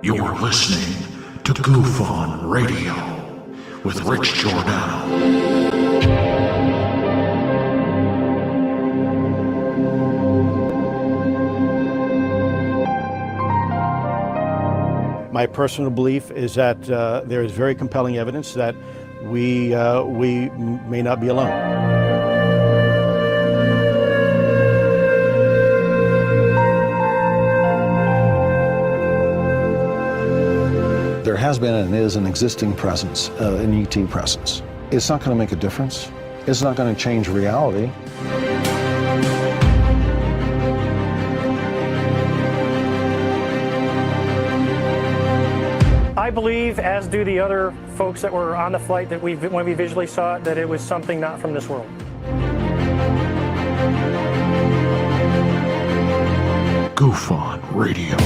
You're listening to GUFON Radio with Rich Giordano. My personal belief is that there is very compelling evidence that we may not be alone. There has been and is an existing presence, an ET presence. It's not going to make a difference. It's not going to change reality. I believe, as do the other folks that were on the flight, that when we visually saw it, that it was something not from this world. GUFON Radio.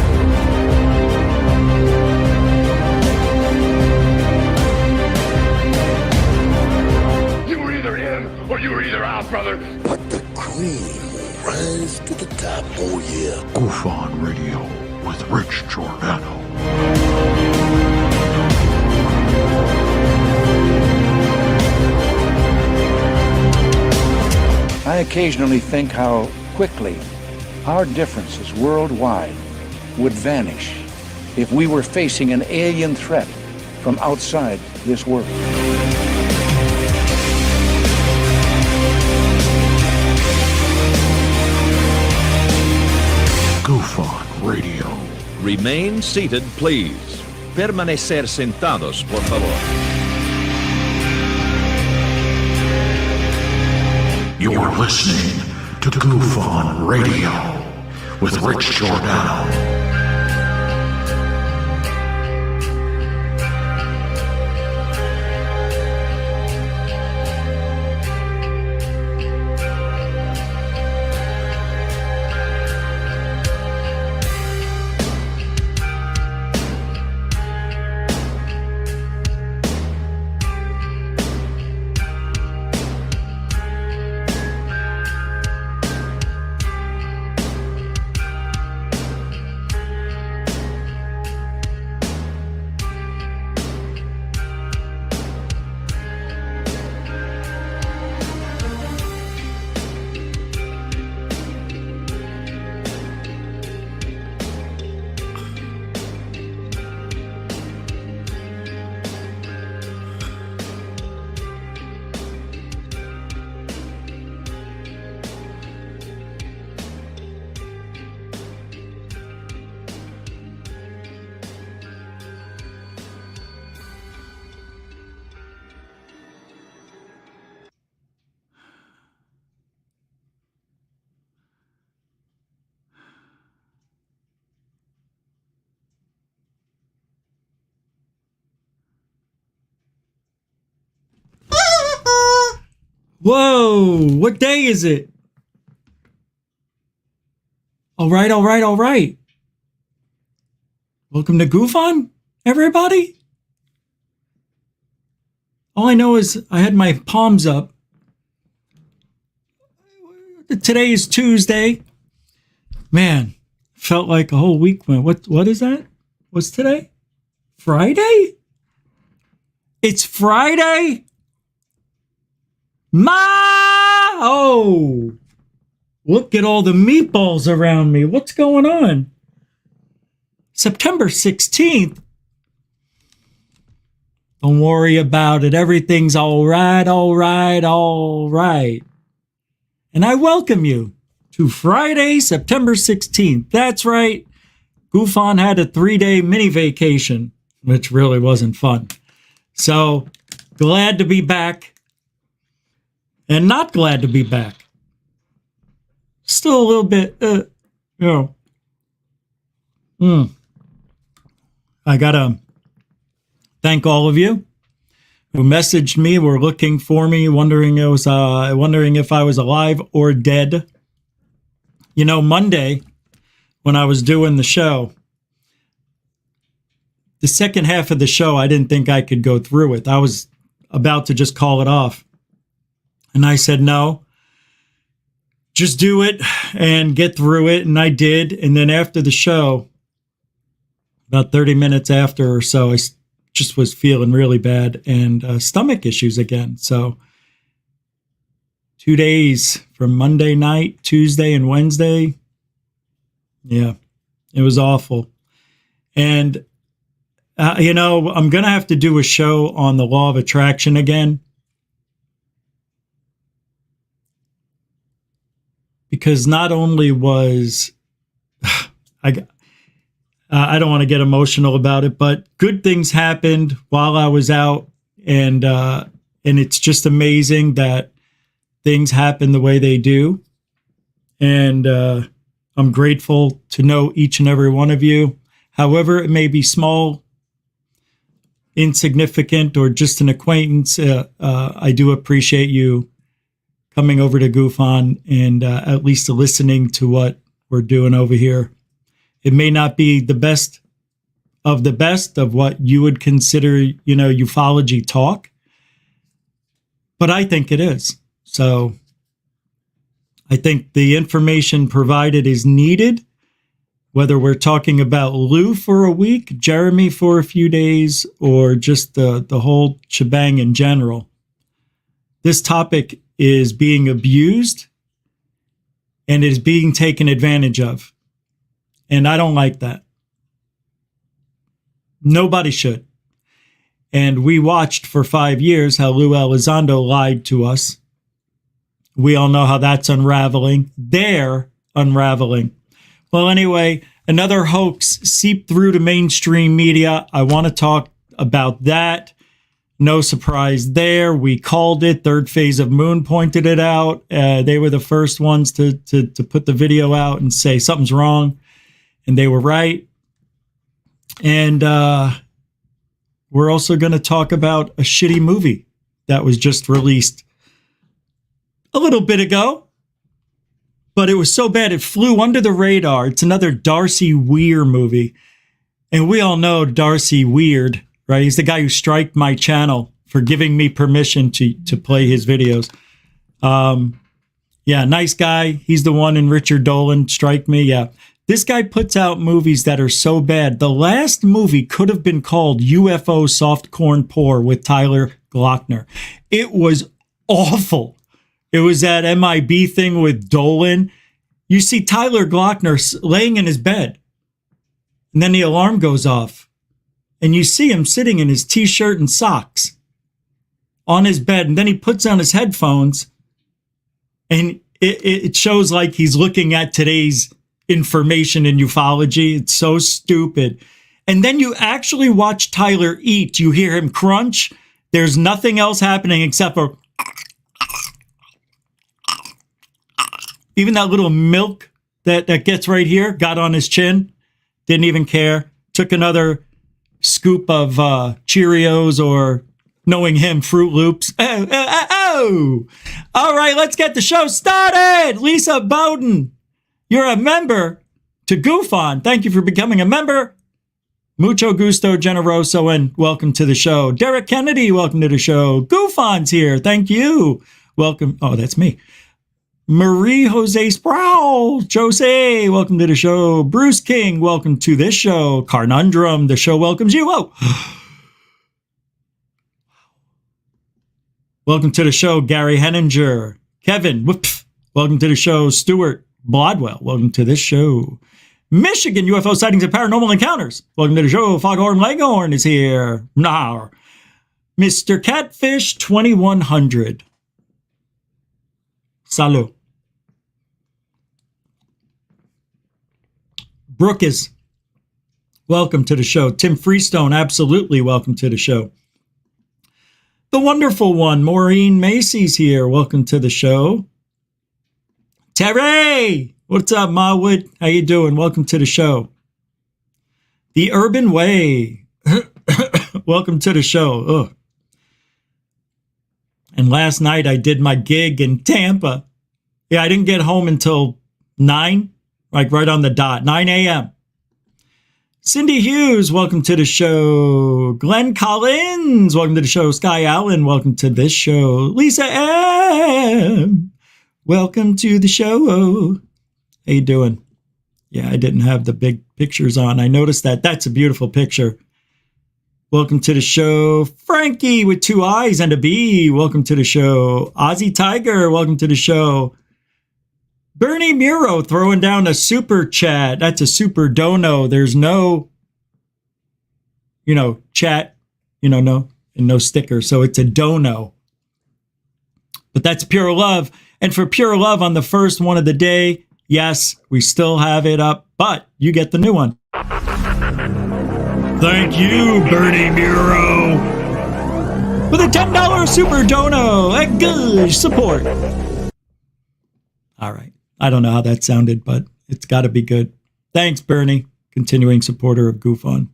You were either in or you were either out, brother. But the cream will rise to the top, oh yeah. GUFON Radio with Rich Giordano. I occasionally think how quickly our differences worldwide would vanish if we were facing an alien threat from outside this world. GUFON Radio. Remain seated, please. Permanecer sentados, por favor. You're listening to GUFON Radio with Rich Giordano. Whoa, what day is it? All right. Welcome to GUFON, everybody. All I know is I had my palms up. Today is Tuesday. Man, felt like a whole week went. What is that? What's today? Friday? It's Friday? Oh, look at all the meatballs around me. What's going on? September 16th. Don't worry about it. Everything's all right. And I welcome you to Friday, September 16th. That's right. GUFON had a 3-day mini vacation, which really wasn't fun. So glad to be back. And not glad to be back. Still a little bit, I gotta thank all of you who messaged me, were looking for me, wondering if I was alive or dead. You know, Monday, when I was doing the show, the second half of the show, I didn't think I could go through it. I was about to just call it off. And I said, no, just do it and get through it. And I did. And then after the show, About 30 minutes after or so, I just was feeling really bad and stomach issues again. So 2 days from Monday night, Tuesday, and Wednesday. Yeah, it was awful. And, I'm going to have to do a show on the law of attraction again. Because not only was, I don't want to get emotional about it, but good things happened while I was out. And it's just amazing that things happen the way they do. And I'm grateful to know each and every one of you. However, it may be small, insignificant, or just an acquaintance. I do appreciate you coming over to GUFON and at least listening to what we're doing over here. It may not be the best of what you would consider, ufology talk, but I think it is. So I think the information provided is needed, whether we're talking about Lou for a week, Jeremy for a few days, or just the whole shebang in general. This topic is being abused and is being taken advantage of. And I don't like that. Nobody should. And we watched for 5 years how Lou Elizondo lied to us. We all know how that's unraveling. They're unraveling. Well, anyway, another hoax seeped through to mainstream media. I want to talk about that. No surprise there. We called it. Third Phase of Moon pointed it out. They were the first ones to put the video out and say something's wrong. And they were right. And we're also going to talk about a shitty movie that was just released a little bit ago. But it was so bad it flew under the radar. It's another Darcy Weir movie. And we all know Darcy Weird, right? He's the guy who striked my channel for giving me permission to play his videos. Yeah, nice guy. He's the one in Richard Dolan, strike me. Yeah. This guy puts out movies that are so bad. The last movie could have been called UFO Soft Corn Pour with Tyler Glockner. It was awful. It was that MIB thing with Dolan. You see Tyler Glockner laying in his bed, and then the alarm goes off, and you see him sitting in his t-shirt and socks on his bed, and then he puts on his headphones, and it shows like he's looking at today's information in ufology. It's so stupid. And then you actually watch Tyler eat. You hear him crunch. There's nothing else happening except for even that little milk that gets right here, got on his chin, didn't even care, took another scoop of Cheerios or, knowing him, Fruit Loops. Oh. All right, let's get the show started. Lisa Bowden, you're a member to GUFON. Thank you for becoming a member. Mucho gusto, generoso, and welcome to the show. Derek Kennedy, welcome to the show. GUFON's here. Thank you. Welcome. Oh, that's me. Marie Jose Sproul, Jose, welcome to the show. Bruce King, welcome to this show. Carnundrum, the show welcomes you. Oh. Welcome to the show, Gary Henninger. Kevin, whoops, welcome to the show. Stuart Blodwell, welcome to this show. Michigan UFO sightings and paranormal encounters. Welcome to the show. Foghorn Leghorn is here. Nah. Mr. Catfish 2100. Salut. Brookes, welcome to the show. Tim Freestone, absolutely welcome to the show. The wonderful one, Maureen Macy's here. Welcome to the show. Terry, what's up, Mawood? How you doing? Welcome to the show. The Urban Way, welcome to the show. Ugh. And last night I did my gig in Tampa. Yeah, I didn't get home until 9, like right on the dot, 9 a.m. Cindy Hughes, welcome to the show. Glenn Collins, welcome to the show. Sky Allen, welcome to this show. Lisa M, welcome to the show. How you doing? Yeah, I didn't have the big pictures on. I noticed that. That's a beautiful picture. Welcome to the show, Frankie with 2 eyes and a B. Welcome to the show, Ozzy Tiger. Welcome to the show. Bernie Muro throwing down a super chat. That's a super dono. There's no, chat, no, and no sticker. So it's a dono. But that's pure love. And for pure love on the first one of the day, yes, we still have it up, but you get the new one. Thank you, Bernie Muro, with a $10 super dono. A good support. All right. I don't know how that sounded, but it's got to be good. Thanks, Bernie, continuing supporter of GUFON.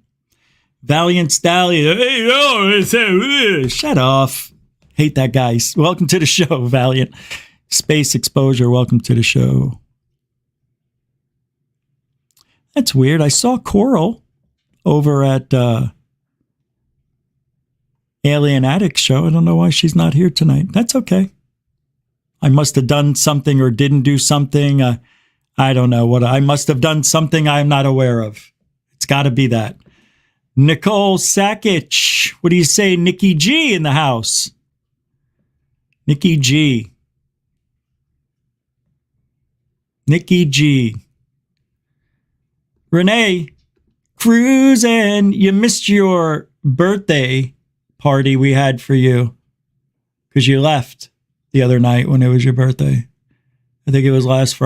Valiant Stallion. Hey, shut off. Hate that guy. Welcome to the show, Valiant. Space Exposure, welcome to the show. That's weird. I saw Coral over at Alien Addicts show. I don't know why she's not here tonight. That's okay. I must have done something or didn't do something. I don't know what. I must have done something I'm not aware of. It's got to be that. Nicole Sakic. What do you say, Nikki G in the house? Nikki G. Nikki G. Renee Cruisin', you missed your birthday party we had for you because you left the other night when it was your birthday. I think it was last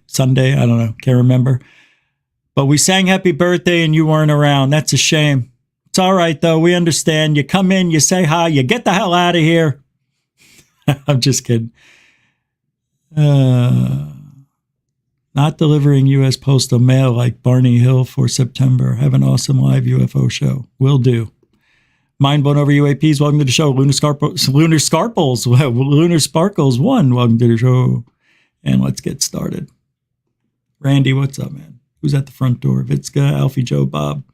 Sunday. I don't know. Can't remember. But we sang happy birthday and you weren't around. That's a shame. It's all right, though. We understand. You come in, you say hi, you get the hell out of here. I'm just kidding. Not delivering U.S. postal mail like Barney Hill for September. Have an awesome live UFO show. Will do. Mind blown over UAPs. Welcome to the show. Lunar Sparkles 1. Welcome to the show. And let's get started. Randy, what's up, man? Who's at the front door? Vitska, Alfie, Joe, Bob.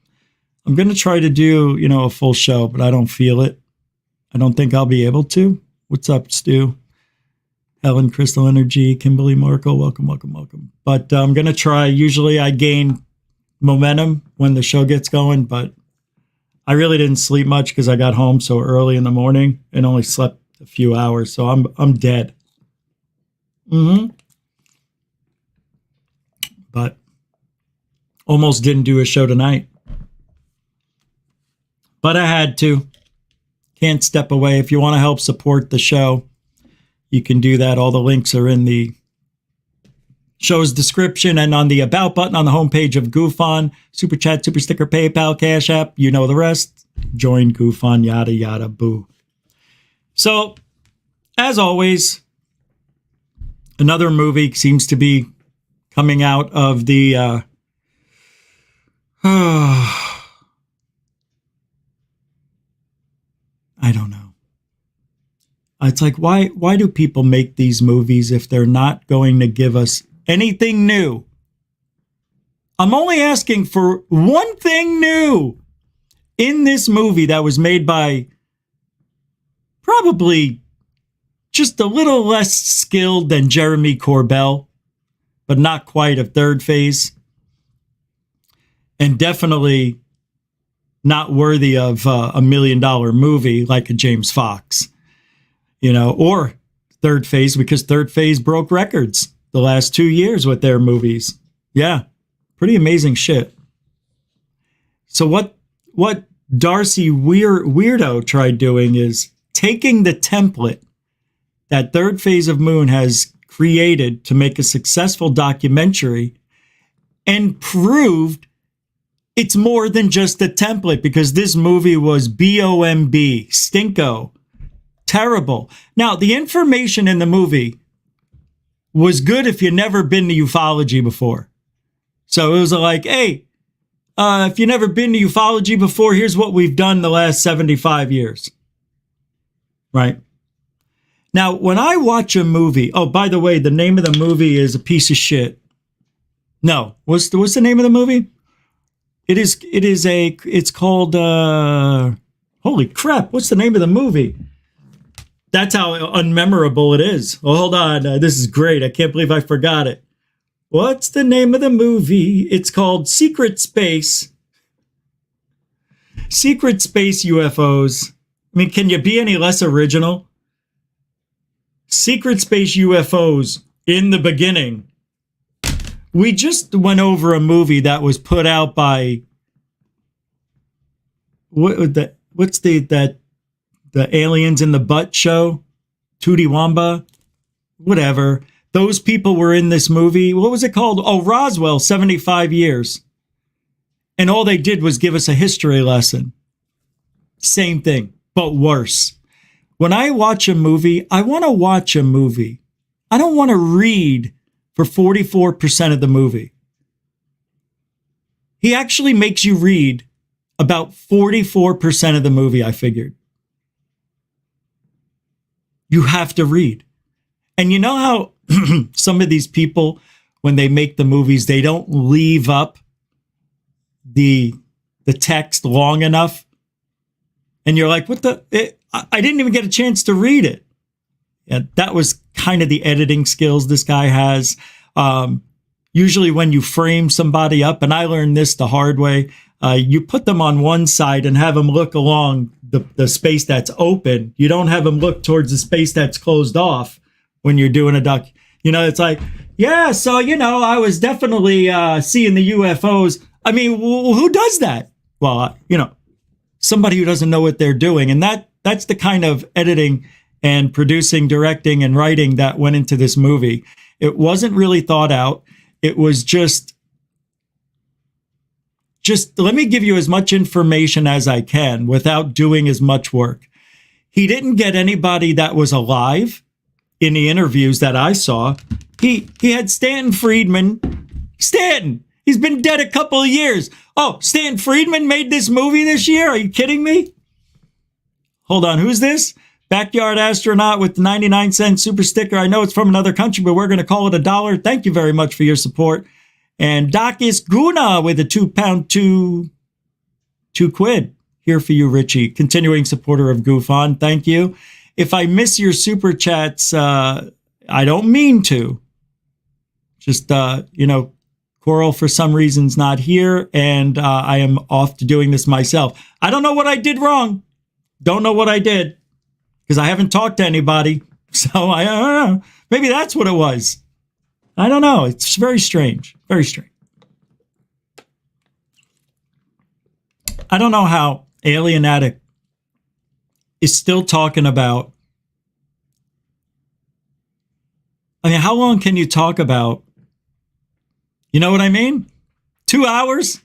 I'm going to try to do, a full show, but I don't feel it. I don't think I'll be able to. What's up, Stu? Helen, Crystal Energy, Kimberly Markle, welcome. But I'm going to try. Usually I gain momentum when the show gets going, but I really didn't sleep much because I got home so early in the morning and only slept a few hours. So I'm dead. But almost didn't do a show tonight. But I had to. Can't step away. If you want to help support the show, you can do that. All the links are in the show's description and on the About button on the homepage of GUFON. Super Chat, Super Sticker, PayPal, Cash App. You know the rest. Join GUFON, yada, yada, boo. So, as always, another movie seems to be coming out of the... I don't know. It's like, why do people make these movies if they're not going to give us anything new? I'm only asking for one thing new in this movie that was made by probably just a little less skilled than Jeremy Corbell, but not quite of Third Phase. And definitely not worthy of $1 million movie like a James Fox. Or Third Phase, because Third Phase broke records the last 2 years with their movies. Yeah, pretty amazing shit. So what Darcy Weirdo tried doing is taking the template that Third Phase of Moon has created to make a successful documentary and proved it's more than just a template, because this movie was BOMB, stinko. Terrible. Now, the information in the movie was good if you've never been to ufology before. So it was like, hey, if you've never been to ufology before, here's what we've done the last 75 years. Right? Now, when I watch a movie, oh, by the way, the name of the movie is a piece of shit. No, what's the name of the movie? It's called, holy crap, what's the name of the movie? That's how unmemorable it is. Oh, hold on. This is great. I can't believe I forgot it. What's the name of the movie? It's called Secret Space. Secret Space UFOs. I mean, can you be any less original? Secret Space UFOs in the beginning. We just went over a movie that was put out by what's the aliens in the butt show? Tootie Wamba? Whatever. Those people were in this movie. What was it called? Oh, Roswell, 75 years. And all they did was give us a history lesson. Same thing, but worse. When I watch a movie, I want to watch a movie. I don't want to read for 44% of the movie. He actually makes you read about 44% of the movie, I figured. You have to read. And you know how some of these people, when they make the movies, they don't leave up the text long enough? And you're like, I didn't even get a chance to read it. Yeah, that was kind of the editing skills this guy has. Usually when you frame somebody up, and I learned this the hard way, you put them on one side and have them look along the space that's open. You don't have them look towards the space that's closed off when you're doing a doc. You know, it's like, yeah, so, I was definitely seeing the UFOs. I mean, who does that? Well, somebody who doesn't know what they're doing. And that's the kind of editing and producing, directing, and writing that went into this movie. It wasn't really thought out. It was just let me give you as much information as I can without doing as much work. He didn't get anybody that was alive in the interviews that I saw. He had Stanton Friedman. Stanton! He's been dead a couple of years. Oh, Stanton Friedman made this movie this year? Are you kidding me? Hold on, who's this? Backyard Astronaut with the 99-cent super sticker. I know it's from another country, but we're going to call it $1. Thank you very much for your support. And Dakis Guna with a £2, two quid. Here for you, Richie. Continuing supporter of GUFON. Thank you. If I miss your super chats, I don't mean to. Just, Coral, for some reason's not here, and I am off to doing this myself. I don't know what I did wrong. Don't know what I did, because I haven't talked to anybody. So I don't know. Maybe that's what it was. I don't know. It's very strange. Very strange. I don't know how Alien Addict is still talking about. I mean, how long can you talk about? You know what I mean? 2 hours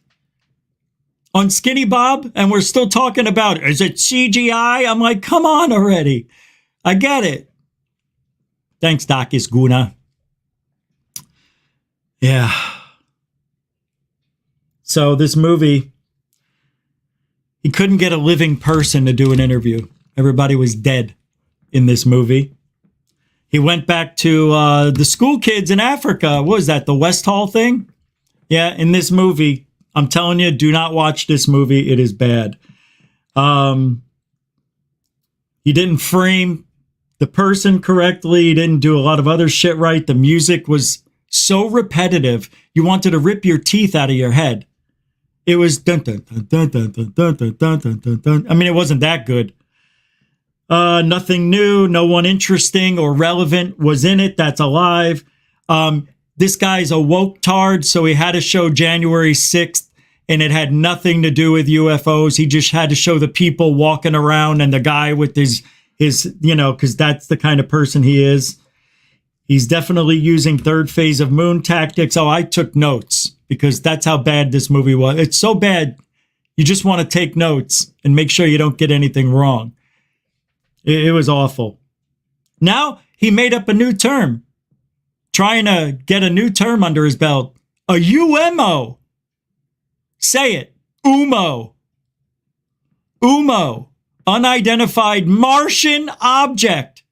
on Skinny Bob, and we're still talking about, is it CGI? I'm like, come on already. I get it. Thanks, Dakis Guna. Yeah. So this movie, he couldn't get a living person to do an interview. Everybody was dead in this movie. He went back to the school kids in Africa. What was that, the West Hall thing? Yeah, in this movie, I'm telling you, do not watch this movie. It is bad. He didn't frame the person correctly. He didn't do a lot of other shit right. The music was so repetitive, you wanted to rip your teeth out of your head. It was dun dun dun dun dun dun dun dun dun dun dun dun. I mean, it wasn't that good. Nothing new, no one interesting or relevant was in it that's alive. This guy's a woke tard, so he had to show January 6th, and it had nothing to do with UFOs. He just had to show the people walking around and the guy with his because that's the kind of person he is. He's definitely using third phase of moon tactics. Oh, I took notes because that's how bad this movie was. It's so bad, you just want to take notes and make sure you don't get anything wrong. It was awful. Now he made up a new term, trying to get a new term under his belt. A UMO. Say it. UMO. UMO. Unidentified Martian object.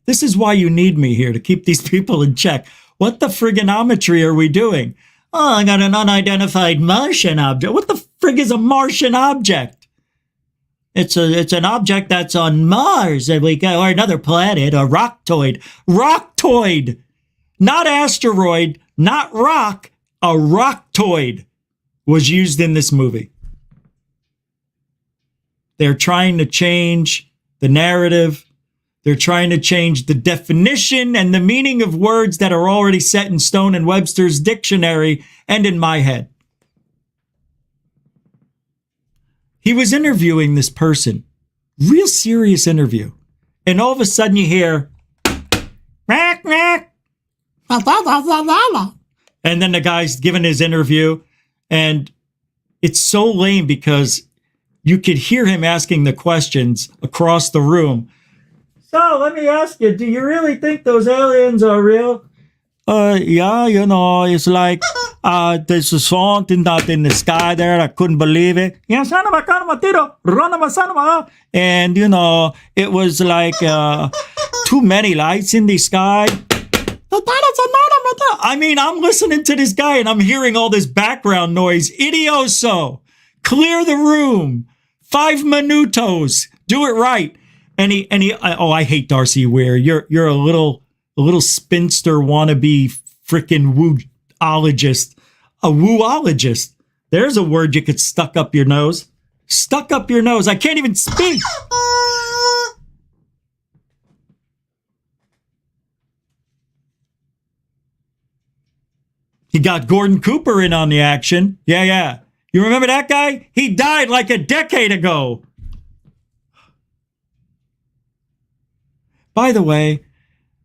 This is why you need me here, to keep these people in check. What the frigonometry are we doing? Oh, I got an unidentified Martian object. What the frig is a Martian object? It's an object that's on Mars, and we got, or another planet, a roctoid. Roctoid! Not asteroid, not rock, a rocktoid was used in this movie. They're trying to change the narrative. They're trying to change the definition and the meaning of words that are already set in stone in Webster's dictionary and in my head. He was interviewing this person, real serious interview. And all of a sudden you hear, "Rack, rack." And then the guy's giving his interview, and it's so lame because you could hear him asking the questions across the room. So let me ask you, do you really think those aliens are real? Yeah, you know, it's like there's a something out in the sky there. I couldn't believe it. And, you know, it was like too many lights in the sky. I mean, I'm listening to this guy and I'm hearing all this background noise. Idioso. Clear the room. 5 minutos. Do it right. And he, oh, I hate Darcy Weir. You're a little spinster wannabe freaking wooologist. A wooologist. There's a word you could stuck up your nose. Stuck up your nose. I can't even speak. He got Gordon Cooper in on the action. Yeah. You remember that guy? He died like a decade ago. By the way,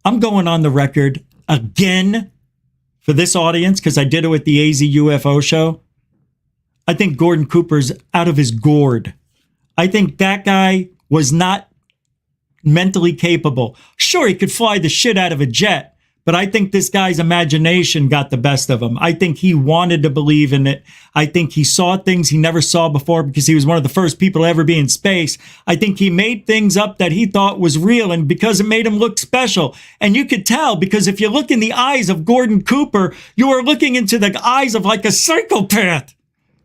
I'm going on the record again for this audience because I did it with the AZ UFO show. I think Gordon Cooper's out of his gourd. I think that guy was not mentally capable. Sure, he could fly the shit out of a jet, but I think this guy's imagination got the best of him. I think he wanted to believe in it. I think he saw things he never saw before because he was one of the first people to ever be in space. I think he made things up that he thought was real and because it made him look special. And you could tell because if you look in the eyes of Gordon Cooper, you are looking into the eyes of like a psychopath.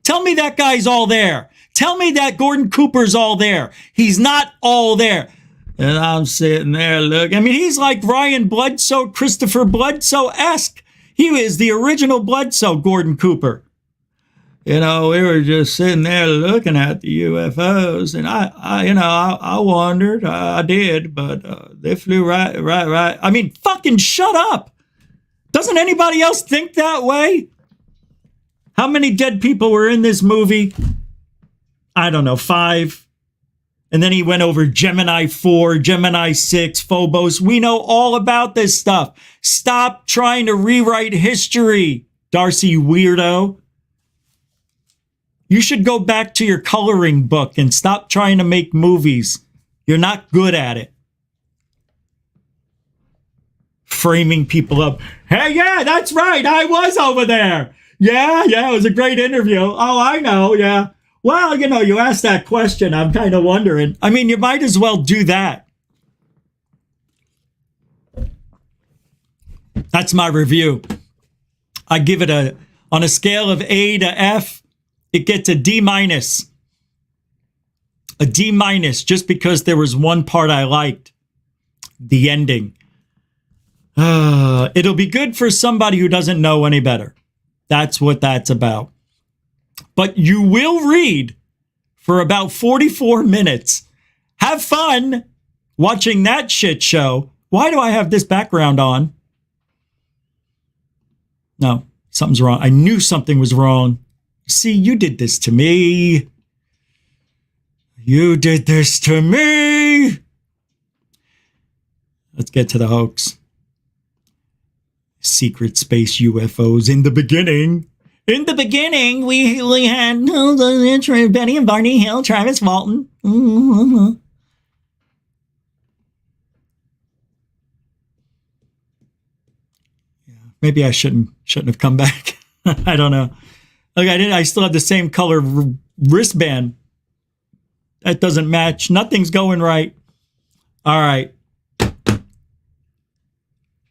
Tell me that guy's all there. Tell me that Gordon Cooper's all there. He's not all there. And I'm sitting there looking. I mean, he's like Ryan Bledsoe, Christopher Bledsoe-esque. He was the original Bledsoe, Gordon Cooper. You know, we were just sitting there looking at the UFOs, and I wondered. I did, but they flew right. I mean, fucking shut up. Doesn't anybody else think that way? How many dead people were in this movie? I don't know, 5. And then he went over Gemini 4, Gemini 6, Phobos. We know all about this stuff. Stop trying to rewrite history, Darcy weirdo. You should go back to your coloring book and stop trying to make movies. You're not good at it. Framing people up. Hey, yeah, that's right. I was over there. Yeah, it was a great interview. Oh, I know, yeah. Well, you know, you asked that question. I'm kind of wondering. I mean, you might as well do that. That's my review. I give it on a scale of A to F, it gets a D-. A D- just because there was one part I liked. The ending. It'll be good for somebody who doesn't know any better. That's what that's about. But you will read for about 44 minutes. Have fun watching that shit show. Why do I have this background on? No, something's wrong. I knew something was wrong. See, you did this to me. You did this to me. Let's get to the hoax. Secret space UFOs in the beginning. In the beginning, we had Betty and Barney Hill, Travis Walton. Yeah, maybe I shouldn't have come back. I don't know. Look, I still have the same color wristband. That doesn't match. Nothing's going right. All right.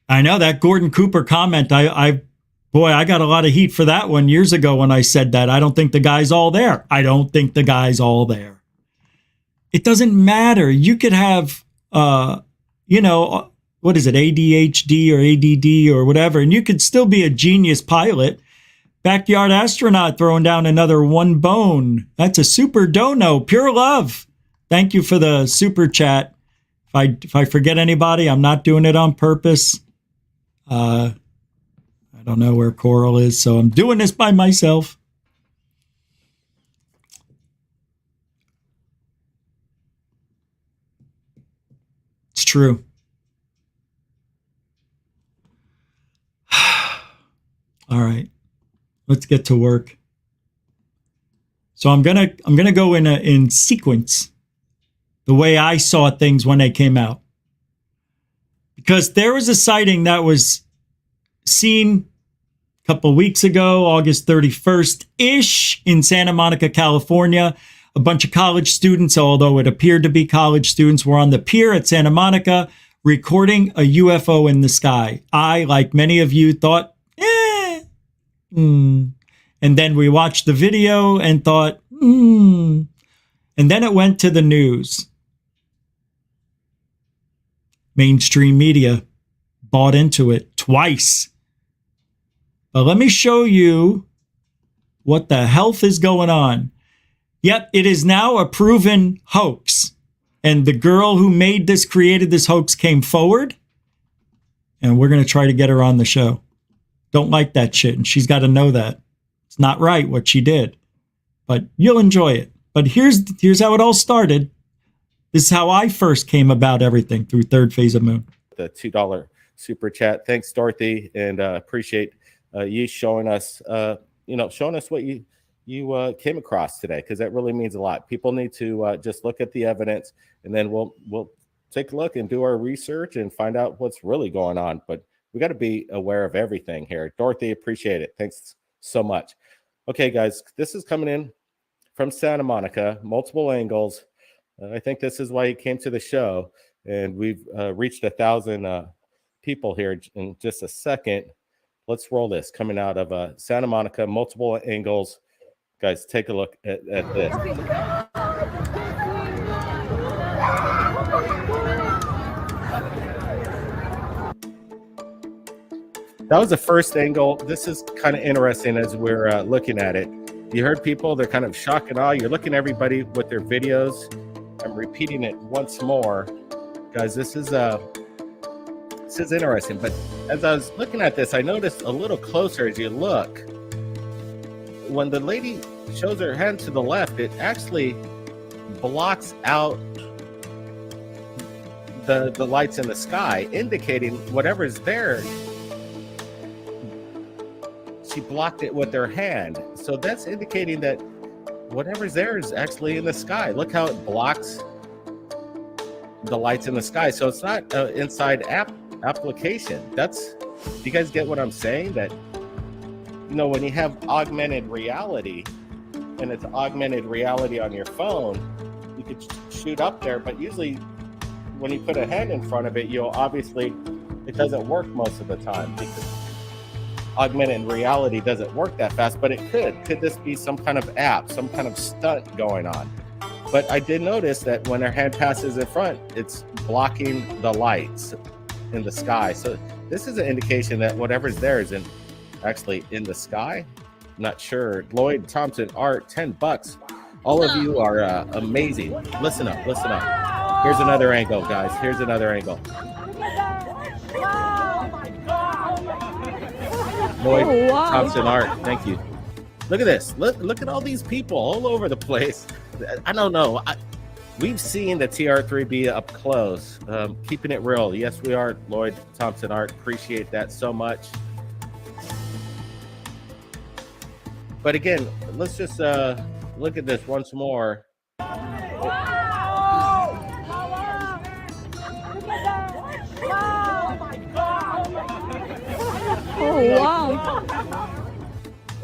I know that Gordon Cooper comment. Boy, I got a lot of heat for that one years ago when I said that. I don't think the guy's all there. I don't think the guy's all there. It doesn't matter. You could have, what is it, ADHD or ADD or whatever, and you could still be a genius pilot. Backyard astronaut throwing down another one bone. That's a super dono. Pure love. Thank you for the super chat. If I forget anybody, I'm not doing it on purpose. I don't know where Coral is, so I'm doing this by myself. It's true. All right. Let's get to work. So I'm gonna go in sequence, the way I saw things when they came out, because there was a sighting that was seen a couple weeks ago, August 31st ish, in Santa Monica, California. A bunch of college students, although it appeared to be college students, were on the pier at Santa Monica recording a UFO in the sky. I, like many of you, thought, and then we watched the video and thought, and then it went to the news. Mainstream media bought into it twice. But let me show you what the health is going on. Yep, it is now a proven hoax. And the girl who created this hoax came forward. And we're going to try to get her on the show. Don't like that shit. And she's got to know that. It's not right what she did. But you'll enjoy it. But here's how it all started. This is how I first came about everything, through Third Phase of Moon. The $2 super chat. Thanks, Dorothy. And appreciate you showing us, showing us what you came across today, because that really means a lot. People need to just look at the evidence, and then we'll take a look and do our research and find out what's really going on. But we got to be aware of everything here. Dorothy, appreciate it. Thanks so much. Okay, guys, this is coming in from Santa Monica, multiple angles. I think this is why he came to the show, and we've reached 1,000 people here in just a second. Let's roll this coming out of Santa Monica, multiple angles. Guys, take a look at this. That was the first angle. This is kind of interesting as we're looking at it. You heard people, they're kind of shock and awe. You're looking at everybody with their videos. I'm repeating it once more. Guys, this is interesting. But as I was looking at this, I noticed a little closer as you look. When the lady shows her hand to the left, it actually blocks out the lights in the sky, indicating whatever's there. She blocked it with her hand. So that's indicating that whatever's there is actually in the sky. Look how it blocks the lights in the sky. So it's not an inside application. Do you guys get what I'm saying? That, when you have augmented reality, and it's augmented reality on your phone, you could shoot up there, but usually when you put a hand in front of it, it doesn't work most of the time, because augmented reality doesn't work that fast. But it could this be some kind of app, some kind of stunt going on? But I did notice that when her hand passes in front, it's blocking the lights in the sky. So this is an indication that whatever's there is actually in the sky. I'm not sure. Lloyd Thompson Art, $10. All of you are amazing. Listen up. Here's another angle, guys. Here's another angle. Lloyd Thompson Art, thank you. Look at this. Look at all these people all over the place. I don't know. We've seen the TR3B up close. Keeping it real. Yes, we are. Lloyd Thompson Art. Appreciate that so much. But again, let's just look at this once more.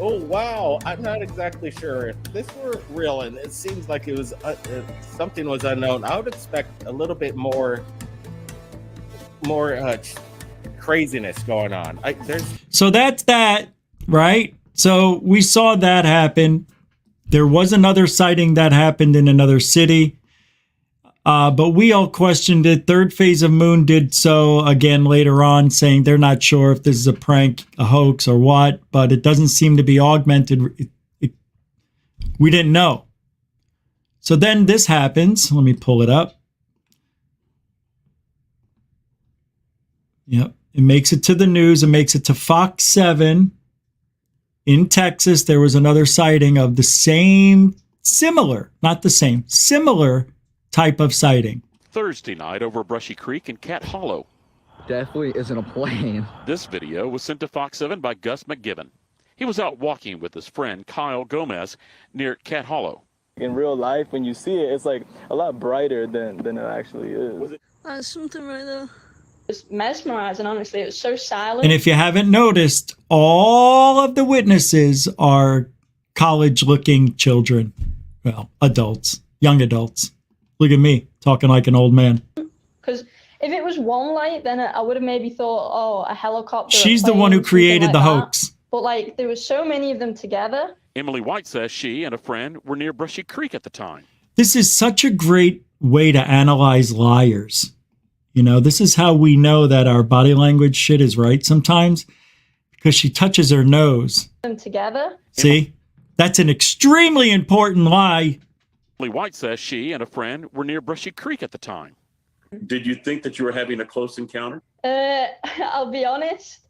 Oh, wow. I'm not exactly sure if this were real, and it seems like it was something was unknown. I would expect a little bit more craziness going on. So that's that, right? So we saw that happen. There was another sighting that happened in another city. But we all questioned it. Third Phase of Moon did so again later on, saying they're not sure if this is a prank, a hoax, or what, but it doesn't seem to be augmented. We didn't know. So then this happens. Let me pull it up. Yep. It makes it to the news. It makes it to Fox 7 in Texas. There was another sighting of the same, similar, not the same, similar type of sighting. Thursday night over Brushy Creek in Cat Hollow. Definitely isn't a plane. This video was sent to Fox 7 by Gus McGibbon. He was out walking with his friend Kyle Gomez near Cat Hollow. In real life, when you see it, it's like a lot brighter than it actually is. There's something right there. It's mesmerizing, honestly. It was so silent. And if you haven't noticed, all of the witnesses are college-looking children. Well, adults, young adults. Look at me, talking like an old man. Because if it was one light, then I would have maybe thought, oh, a helicopter. She's the one who created the hoax. But like, there was so many of them together. Emily White says she and a friend were near Brushy Creek at the time. This is such a great way to analyze liars. You know, this is how we know that our body language shit is right sometimes, because she touches her nose. Them together. See, that's an extremely important lie. Emily White says she and a friend were near Brushy Creek at the time. Did you think that you were having a close encounter? I'll be honest.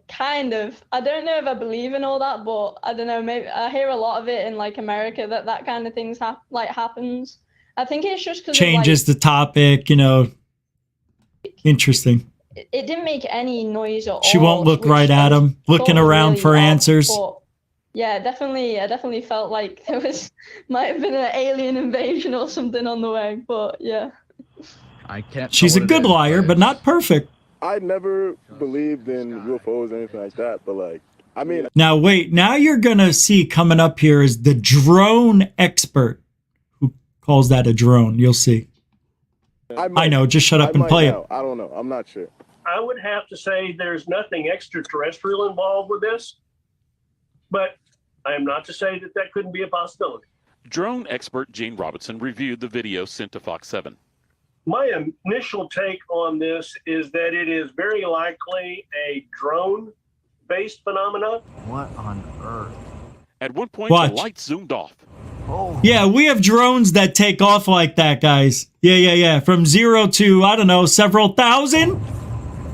Kind of. I don't know if I believe in all that, but I don't know. Maybe I hear a lot of it in like America that kind of things happens. I think it's just because changes the topic, you know. Interesting. It didn't make any noise at all. She won't look right at him, looking around really for answers. Yeah, definitely. I definitely felt like there might have been an alien invasion or something on the way. But yeah, I can't. She's a good liar, but not perfect. I never believed in UFOs or anything like that, but like, I mean. Now wait, now you're gonna see coming up here is the drone expert who calls that a drone. You'll see. I know, just shut up and play it. I don't know. I'm not sure. I would have to say there's nothing extraterrestrial involved with this, but I am not to say that couldn't be a possibility. Drone expert Gene Robinson reviewed the video sent to Fox 7. My initial take on this is that it is very likely a drone-based phenomenon. What on earth? At one point, the lights zoomed off. Oh. Yeah, we have drones that take off like that, guys. Yeah. From 0 to, I don't know, several thousand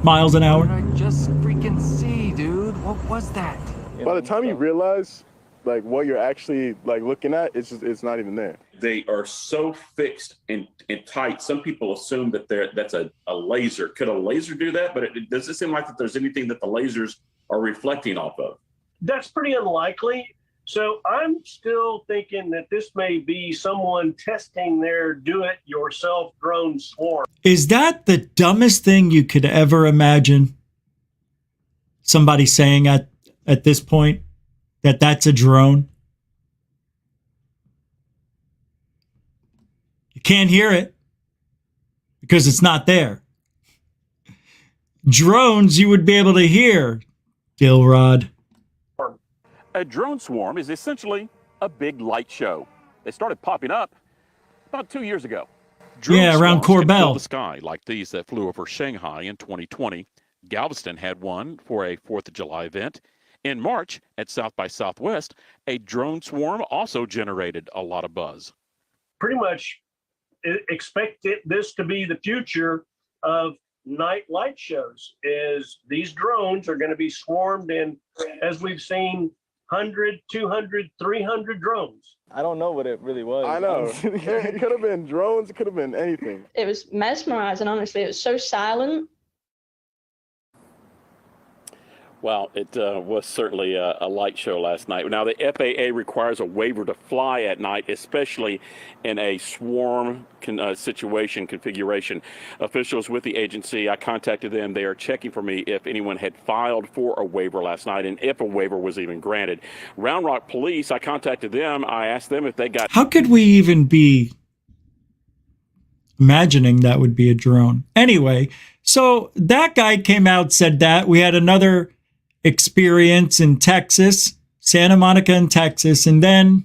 miles an hour. What did I just freaking see, dude? What was that? By the time you realize, like, what you're actually, like, looking at, it's not even there. They are so fixed and tight. Some people assume that that's a laser. Could a laser do that? But it doesn't seem like that there's anything that the lasers are reflecting off of. That's pretty unlikely. So I'm still thinking that this may be someone testing their do-it-yourself drone swarm. Is that the dumbest thing you could ever imagine? Somebody saying at this point that that's a drone? You can't hear it because it's not there. Drones you would be able to hear, Dilrod. A drone swarm is essentially a big light show. They started popping up about 2 years ago. Drone around Corbell. Corbell. The sky like these that flew over Shanghai in 2020. Galveston had one for a 4th of July event. In March at South by Southwest, a drone swarm also generated a lot of buzz. Pretty much expect this to be the future of night light shows, is these drones are going to be swarmed in, as we've seen, 100, 200, 300 drones. I don't know what it really was. I know. It could have been drones. It could have been anything. It was mesmerizing, honestly. It was so silent. Well, it was certainly a light show last night. Now, the FAA requires a waiver to fly at night, especially in a swarm situation configuration. Officials with the agency, I contacted them. They are checking for me if anyone had filed for a waiver last night and if a waiver was even granted. Round Rock Police, I contacted them. I asked them if they got... How could we even be imagining that would be a drone? Anyway, so that guy came out, said that. We had another experience in Texas, Santa Monica in Texas, and then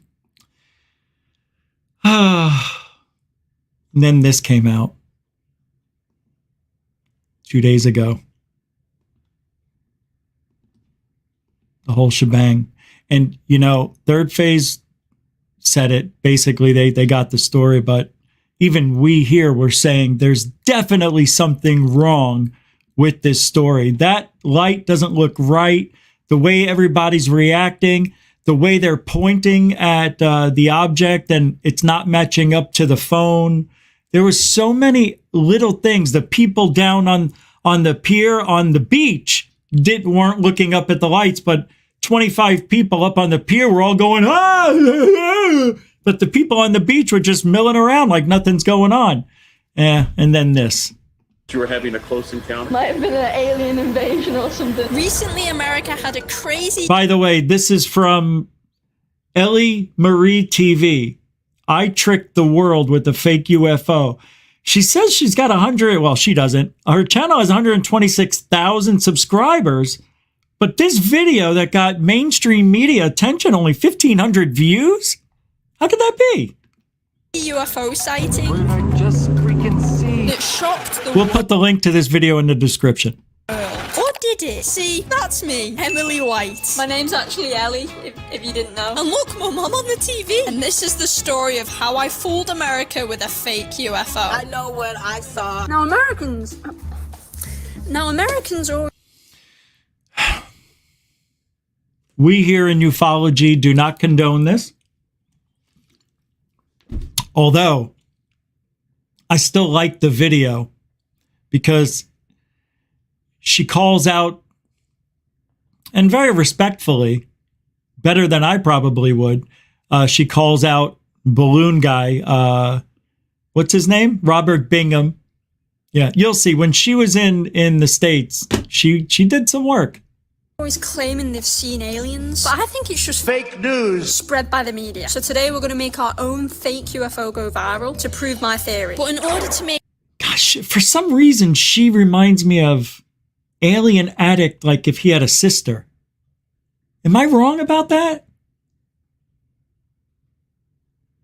And then this came out 2 days ago. The whole shebang. And, you know, Third Phase said it. Basically, they got the story, but even we here were saying there's definitely something wrong with this story. That light doesn't look right. The way everybody's reacting, the way they're pointing at the object and it's not matching up to the phone. There was so many little things. The people down on the pier, on the beach, weren't looking up at the lights, but 25 people up on the pier were all going, ah! But the people on the beach were just milling around like nothing's going on. And then this. You were having a close encounter? Might have been an alien invasion or something. Recently, America had a crazy... By the way, this is from ELLIEMARIETV. I tricked the world with a fake UFO. She says she's got 100... Well, she doesn't. Her channel has 126,000 subscribers. But this video that got mainstream media attention, only 1,500 views? How could that be? UFO sighting. What did I just freaking see? It shocked the We'll put the link to this video in the description. world. Or did it? See, that's me, Emily White. My name's actually Ellie, if you didn't know. And look, my mum on the TV. And this is the story of how I fooled America with a fake UFO. I know what I saw. Now Americans are... We here in ufology do not condone this. Although, I still like the video because she calls out, and very respectfully, better than I probably would, she calls out balloon guy, what's his name? Robert Bingham. Yeah, you'll see. When she was in the States, she did some work. Always claiming they've seen aliens, but I think it's just fake news spread by the media. So today we're going to make our own fake UFO go viral to prove my theory. But in order to make... Gosh, for some reason, she reminds me of Alien Addict, like if he had a sister. Am I wrong about that?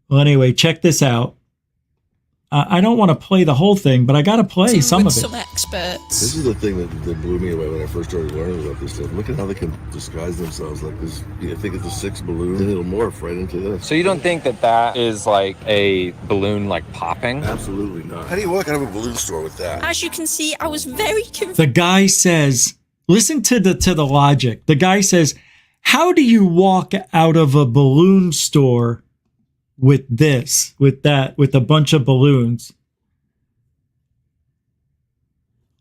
Well, anyway, check this out. I don't want to play the whole thing, but I got to play some of it. Some experts. This is the thing that blew me away when I first started learning about this stuff. Look at how they can disguise themselves like this. I think it's a 6 balloon, and it'll morph right into this. So you don't think that is like a balloon like popping? Absolutely not. How do you walk out of a balloon store with that? As you can see, I was very confused. The guy says, listen to the logic. The guy says, how do you walk out of a balloon store with this, with that, with a bunch of balloons?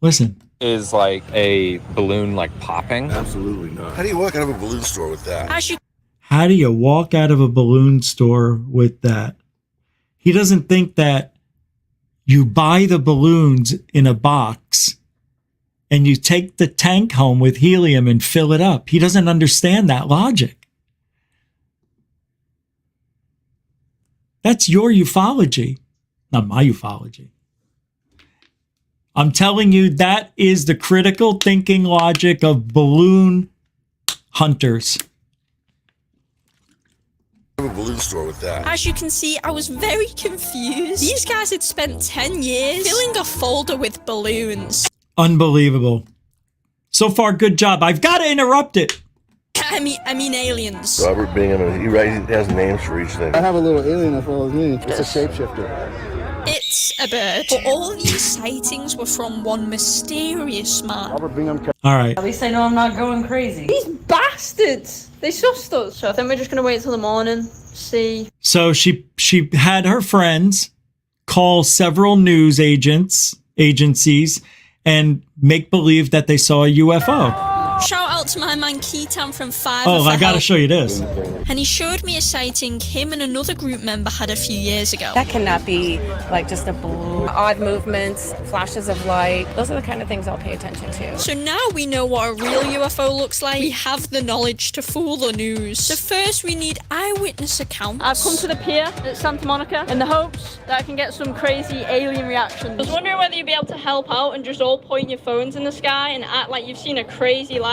Listen. Is like a balloon like popping? Absolutely not. How do you walk out of a balloon store with that? How do you walk out of a balloon store with that? He doesn't think that you buy the balloons in a box and you take the tank home with helium and fill it up. He doesn't understand that logic. That's your ufology, not my ufology. I'm telling you, that is the critical thinking logic of balloon hunters. A balloon store with that. As you can see, I was very confused. These guys had spent 10 years filling a folder with balloons. Unbelievable. So far, good job. I've got to interrupt it. I mean aliens. Robert Bingham, he has names for each thing. I have a little alien that follows me. It's a shapeshifter. It's a bird. But all these sightings were from one mysterious man. Robert Bingham. All right. At least I know I'm not going crazy. These bastards! They sussed us. So I think we're just going to wait till the morning, see. So she had her friends call several news agencies and make believe that they saw a UFO. Shout out to my man Keaton from Five. Oh, I gotta show you this. And he showed me a sighting him and another group member had a few years ago. That cannot be like just a balloon. Odd movements, flashes of light. Those are the kind of things I'll pay attention to. So now we know what a real UFO looks like. We have the knowledge to fool the news. So first we need eyewitness accounts. I've come to the pier at Santa Monica in the hopes that I can get some crazy alien reactions. I was wondering whether you'd be able to help out and just all point your phones in the sky and act like you've seen a crazy light.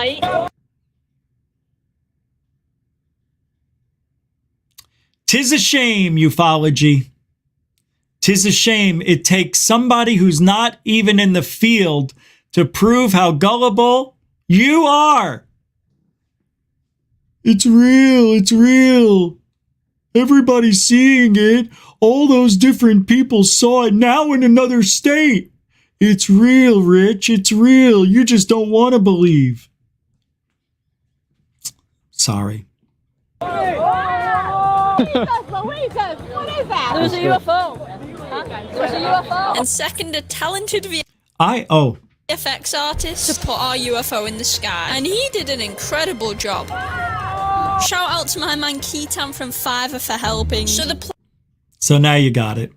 'Tis a shame, ufology. 'Tis a shame it takes somebody who's not even in the field to prove how gullible you are. It's real. It's real. Everybody's seeing it. All those different people saw it now in another state. It's real, Rich. It's real. You just don't want to believe. Sorry. Louisa, what is that? There's a UFO. There's a UFO. And second, a talented VFX artist to put our UFO in the sky. And he did an incredible job. Shout out to my man Keaton from Fiverr for helping. So now you got it.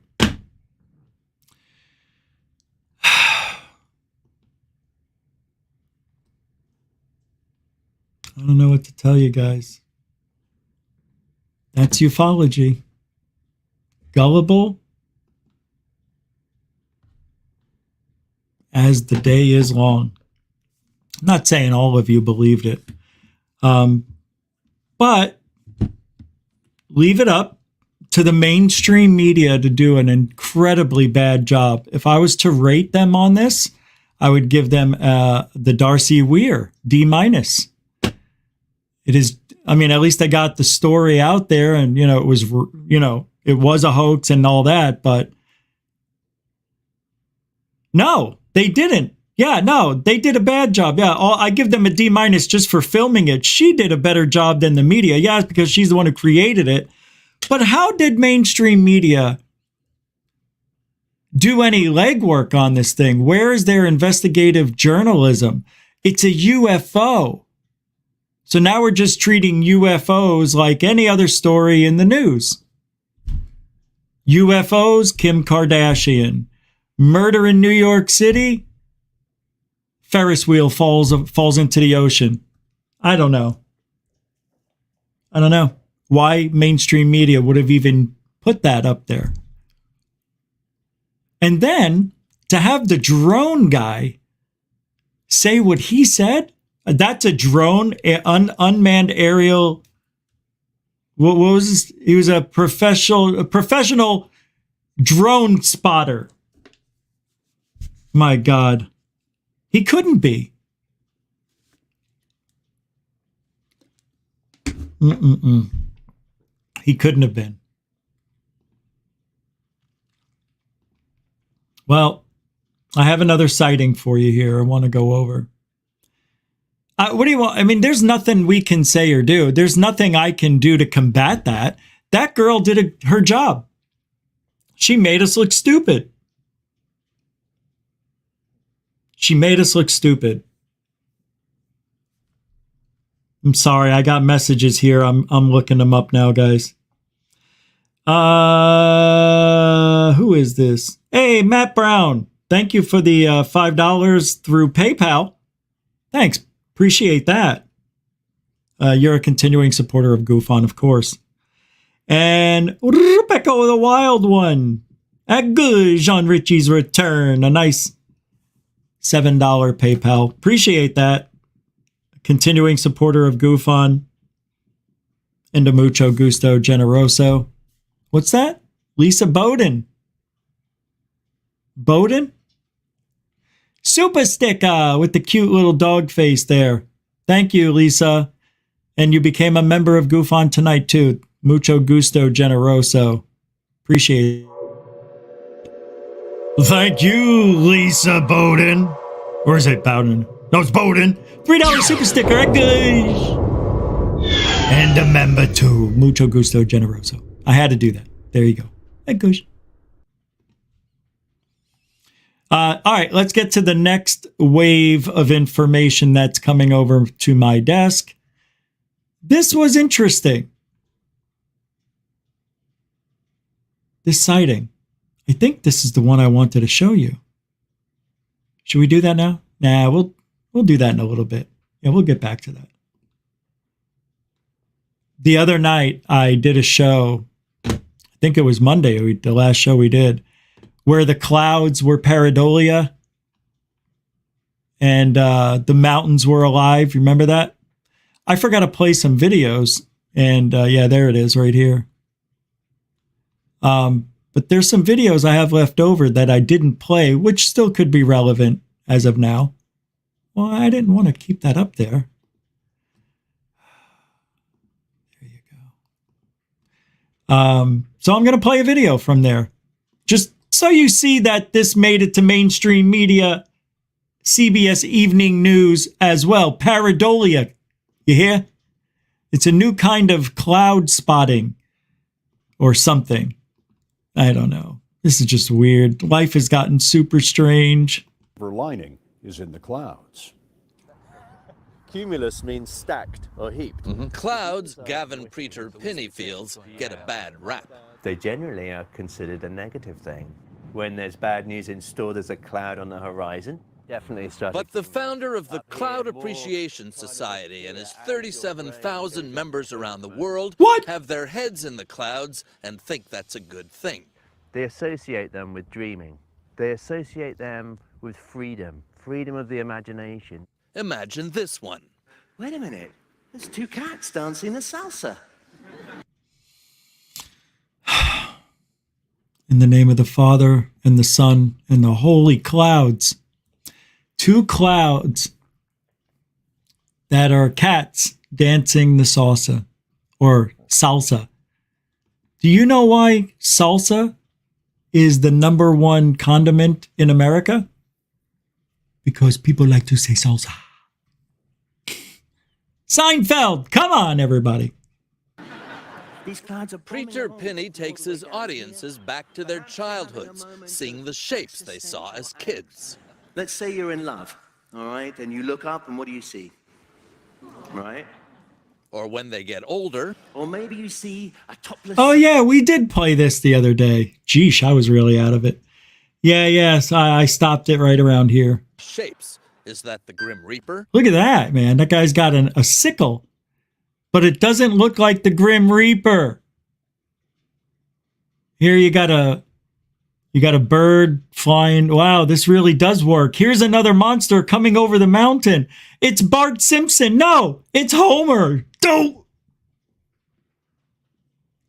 I don't know what to tell you guys. That's ufology. Gullible as the day is long. I'm not saying all of you believed it. But leave it up to the mainstream media to do an incredibly bad job. If I was to rate them on this, I would give them the Darcy Weir, D-. It is, I mean, at least I got the story out there and, it was, it was a hoax and all that, but no, they didn't. Yeah, no, they did a bad job. Yeah, I give them a D- just for filming it. She did a better job than the media. Yeah, it's because she's the one who created it. But how did mainstream media do any legwork on this thing? Where is their investigative journalism? It's a UFO. So now we're just treating UFOs like any other story in the news. UFOs, Kim Kardashian. Murder in New York City, Ferris wheel falls into the ocean. I don't know why mainstream media would have even put that up there. And then to have the drone guy say what he said, that's a drone, unmanned aerial. What was this? He was a professional drone spotter. My God. He couldn't be. He couldn't have been. Well, I have another sighting for you here I want to go over. What do you want? I mean, there's nothing we can say or do. There's nothing I can do to combat that. That girl did her job. She made us look stupid. She made us look stupid. I'm sorry, I got messages here. I'm looking them up now, guys. Who is this? Hey, Matt Brown. Thank you for the $5 through PayPal. Thanks. Appreciate that. You're a continuing supporter of GUFON, of course. And Rebecca the Wild One. A good Jean Ritchie's return. A nice $7 PayPal. Appreciate that. Continuing supporter of GUFON. And a mucho gusto generoso. What's that? Lisa Bowden. Bowden? Super sticker with the cute little dog face there. Thank you, Lisa. And you became a member of GUFON tonight, too. Mucho gusto generoso. Appreciate it. Thank you, Lisa Bowden. Or is it Bowden? No, it's Bowden. $3 super sticker. And a member, too. Mucho gusto generoso. I had to do that. There you go. Gosh. All right, let's get to the next wave of information that's coming over to my desk. This was interesting. This sighting. I think this is the one I wanted to show you. Should we do that now? Nah, we'll do that in a little bit. Yeah, we'll get back to that. The other night, I did a show. I think it was Monday, the last show we did, where the clouds were pareidolia and the mountains were alive. Remember that? I forgot to play some videos. And yeah, there it is right here. But there's some videos I have left over that I didn't play, which still could be relevant as of now. Well, I didn't want to keep that up there. There you go. So I'm going to play a video from there. Just so you see that this made it to mainstream media, CBS Evening News as well. Pareidolia. You hear? It's a new kind of cloud spotting or something. I don't know. This is just weird. Life has gotten super strange. Silver lining is in the clouds. Cumulus means stacked or heaped. Clouds, Gavin Preacher Penny feels, get a bad rap. They generally are considered a negative thing. When there's bad news in store, there's a cloud on the horizon. Definitely started. But the founder of the Cloud Appreciation Society and his 37,000 members around the world have their heads in the clouds and think that's a good thing. They associate them with dreaming. They associate them with freedom, freedom of the imagination. Imagine this one. Wait a minute, there's two cats dancing the salsa. In the name of the Father and the Son and the Holy Clouds. Two clouds that are cats dancing the salsa or salsa. Do you know why salsa is the #1 condiment in America? Because people like to say salsa. Seinfeld, come on, everybody. These clouds are Preacher Penny takes his audiences back to their childhoods, seeing the shapes they saw as kids. Let's say you're in love, all right? And you look up and what do you see? Right? Or when they get older. Or maybe you see a topless... Oh, yeah, we did play this the other day. Geesh, I was really out of it. Yes, I stopped it right around here. Shapes. Is that the Grim Reaper? Look at that, man. That guy's got a sickle. But it doesn't look like the Grim Reaper. Here you got a bird flying. Wow, this really does work. Here's another monster coming over the mountain. It's Bart Simpson. No, it's Homer. Don't.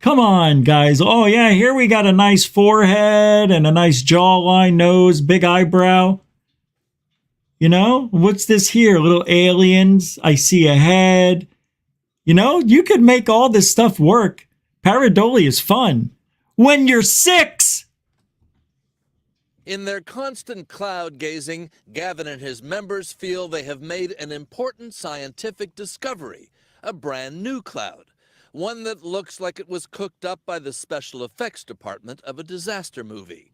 Come on, guys. Oh, yeah, here we got a nice forehead and a nice jawline, nose, big eyebrow. You know, what's this here? Little aliens. I see a head. You know, you could make all this stuff work. Pareidolia is fun. When you're 6. In their constant cloud gazing, Gavin and his members feel they have made an important scientific discovery, a brand new cloud, one that looks like it was cooked up by the special effects department of a disaster movie.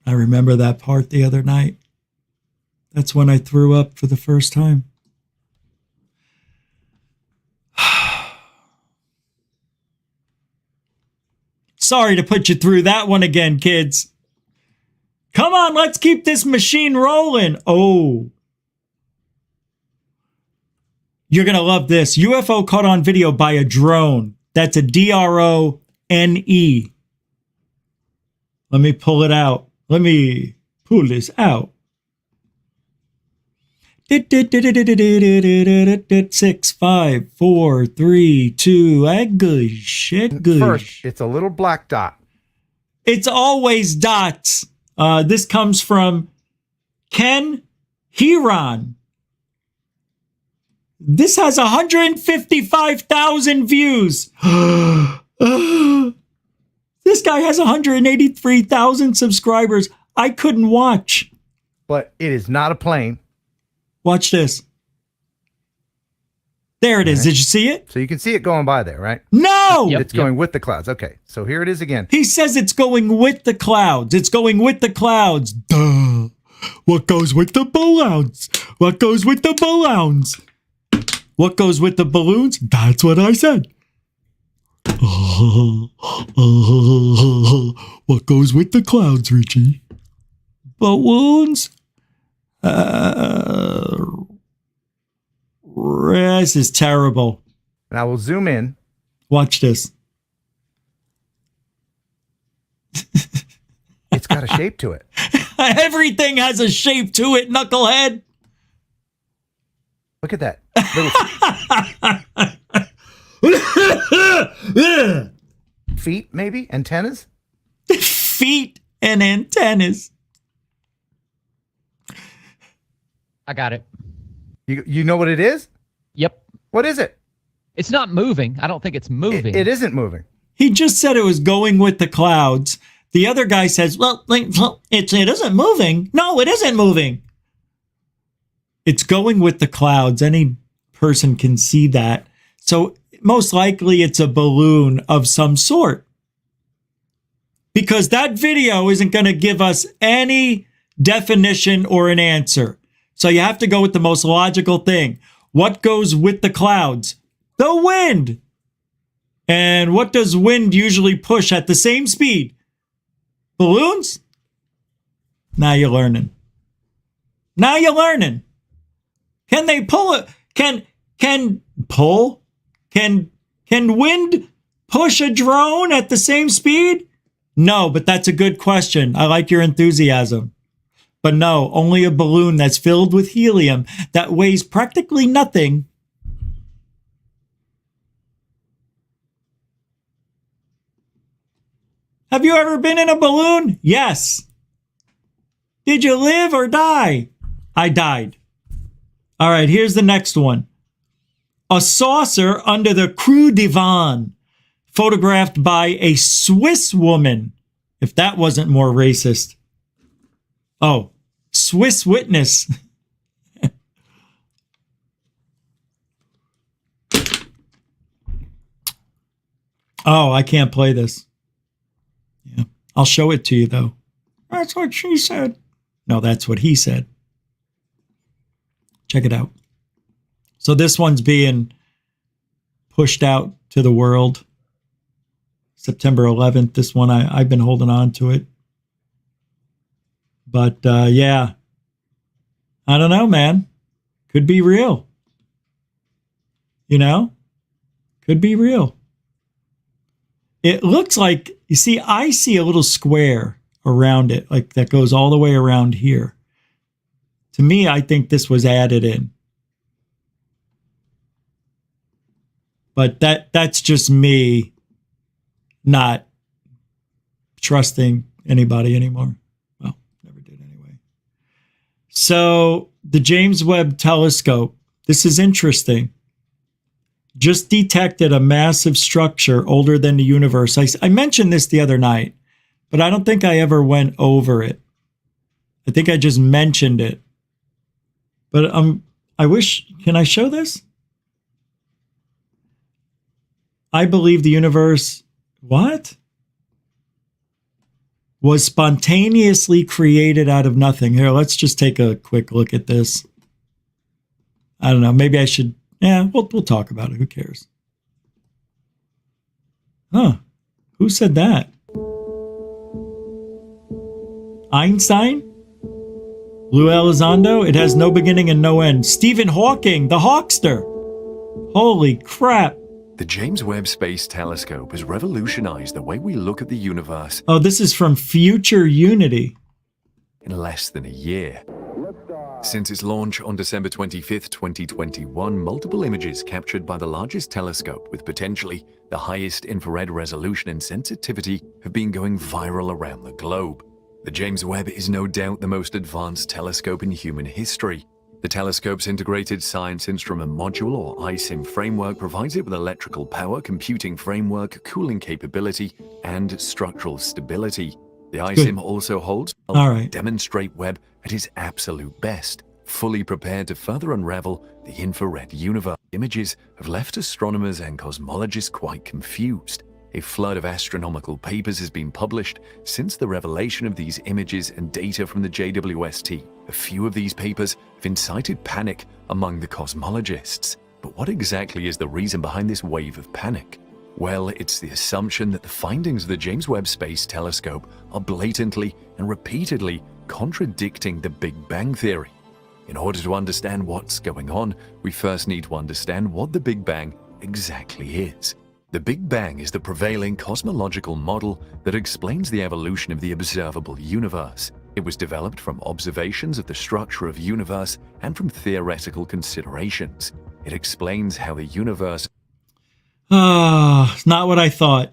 I remember that part the other night. That's when I threw up for the first time. Sorry to put you through that one again, kids. Come on, let's keep this machine rolling. Oh. You're going to love this. UFO caught on video by a drone. That's a drone. Let me pull it out. Let me pull this out. 6, 5, 4, 3, 2. First, it's a little black dot. It's always dots. This comes from Ken Heron. This has 155,000 views. This guy has 183,000 subscribers. I couldn't watch. But it is not a plane. Watch this. There it is. Right. Did you see it? So you can see it going by there, right? No! It's going with the clouds. Okay, so here it is again. He says it's going with the clouds. It's going with the clouds. Duh. What goes with the balloons? What goes with the balloons? What goes with the balloons? That's what I said. What goes with the clouds, Richie? Balloons? This is terrible. And I will zoom in. Watch this. It's got a shape to it. Everything has a shape to it, knucklehead. Look at that. feet, maybe? Antennas? Feet and antennas. I got it. You know what it is? Yep. What is it? It's not moving. I don't think it's moving. It isn't moving. He just said it was going with the clouds. The other guy says, well, it isn't moving. No, it isn't moving. It's going with the clouds. Any person can see that. So most likely it's a balloon of some sort. Because that video isn't going to give us any definition or an answer. So you have to go with the most logical thing. What goes with the clouds? The wind. And what does wind usually push at the same speed? Balloons? Now you're learning. Now you're learning. Can they pull it? Can wind push a drone at the same speed? No, but that's a good question. I like your enthusiasm. But no, only a balloon that's filled with helium that weighs practically nothing. Have you ever been in a balloon? Yes. Did you live or die? I died. All right, here's the next one. A saucer under the Creux Divan, photographed by a Swiss woman. If that wasn't more racist. Oh, Swiss witness. Oh, I can't play this. Yeah, I'll show it to you, though. That's what she said. No, that's what he said. Check it out. So this one's being pushed out to the world. September 11th. This one, I've been holding on to it. But yeah, I don't know, man. Could be real. You know? Could be real. It looks like, you see, I see a little square around it, like that goes all the way around here. To me, I think this was added in. But that's just me not trusting anybody anymore. Well, never did anyway. So the James Webb Telescope, this is interesting, just detected a massive structure older than the universe. I mentioned this the other night, but I don't think I ever went over it. I think I just mentioned it. But I wish, can I show this? I believe the universe, what? Was spontaneously created out of nothing. Here, let's just take a quick look at this. I don't know, maybe I should, yeah, we'll talk about it. Who cares? Huh, who said that? Einstein? Lou Elizondo? It has no beginning and no end. Stephen Hawking, the Hawkster. Holy crap. The James Webb Space Telescope has revolutionized the way we look at the universe. Oh, this is from Future Unity. In less than a year. Since its launch on December 25th, 2021, multiple images captured by the largest telescope with potentially the highest infrared resolution and sensitivity have been going viral around the globe. The James Webb is no doubt the most advanced telescope in human history. The telescope's integrated science instrument module, or ISIM framework, provides it with electrical power, computing framework, cooling capability, and structural stability. The ISIM also holds a demonstrate Webb at its absolute best, fully prepared to further unravel the infrared universe. Images have left astronomers and cosmologists quite confused. A flood of astronomical papers has been published since the revelation of these images and data from the JWST. A few of these papers have incited panic among the cosmologists. But what exactly is the reason behind this wave of panic? Well, it's the assumption that the findings of the James Webb Space Telescope are blatantly and repeatedly contradicting the Big Bang Theory. In order to understand what's going on, we first need to understand what the Big Bang exactly is. The Big Bang is the prevailing cosmological model that explains the evolution of the observable universe. It was developed from observations of the structure of the universe and from theoretical considerations. It explains how the universe... Not what I thought.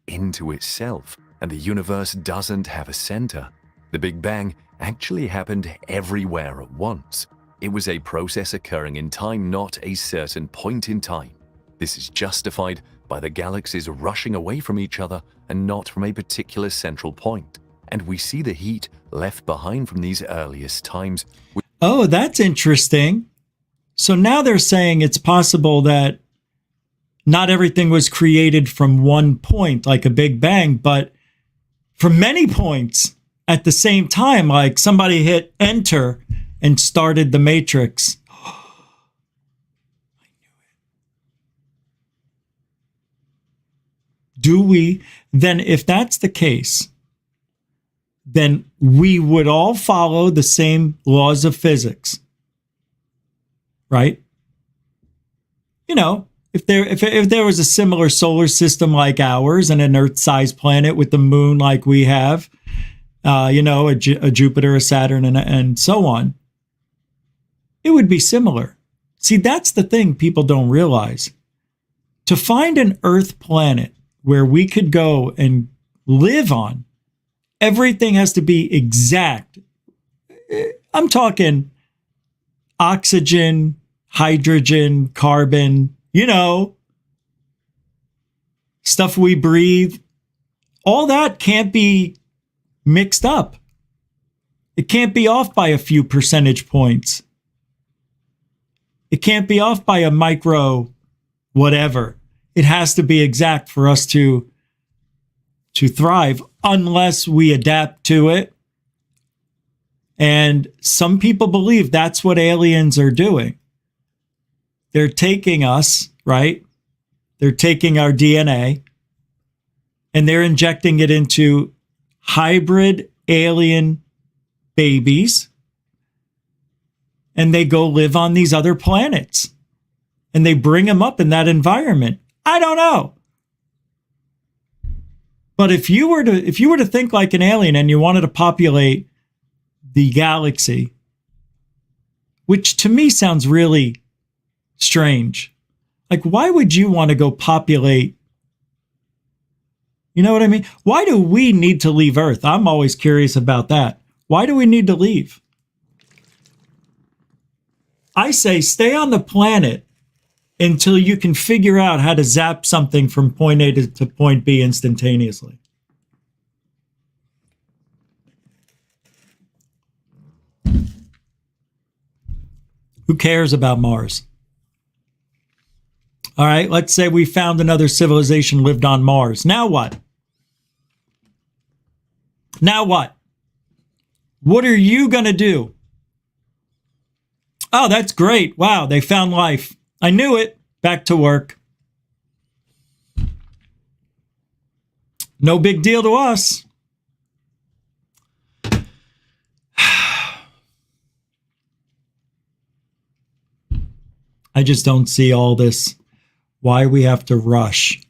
into itself, and the universe doesn't have a center. The Big Bang actually happened everywhere at once. It was a process occurring in time, not a certain point in time. This is justified by the galaxies rushing away from each other and not from a particular central point. And we see the heat left behind from these earliest times. Oh, that's interesting. So now they're saying it's possible that not everything was created from one point, like a Big Bang, but from many points at the same time, like somebody hit enter and started the Matrix. Do we, then if that's the case, then we would all follow the same laws of physics, right? You know, if there was a similar solar system like ours and an Earth-sized planet with the moon like we have, you know, a Jupiter, a Saturn, and so on, it would be similar. See, that's the thing people don't realize. To find an Earth planet where we could go and live on, everything has to be exact. I'm talking oxygen, hydrogen, carbon, you know, stuff we breathe. All that can't be mixed up. It can't be off by a few percentage points. It can't be off by a micro whatever. It has to be exact for us to thrive unless we adapt to it. And some people believe that's what aliens are doing. They're taking us, right? They're taking our DNA and they're injecting it into hybrid alien babies. And they go live on these other planets. And they bring them up in that environment. I don't know. But if you were to think like an alien and you wanted to populate the galaxy, which to me sounds really strange. Like, why would you want to go populate? You know what I mean? Why do we need to leave Earth? I'm always curious about that. Why do we need to leave? I say stay on the planet until you can figure out how to zap something from point A to point B instantaneously. Who cares about Mars? All right, let's say we found another civilization lived on Mars. Now what? Now what? What are you going to do? Oh, that's great. Wow, they found life. I knew it. Back to work. No big deal to us. I just don't see all this. Why we have to rush?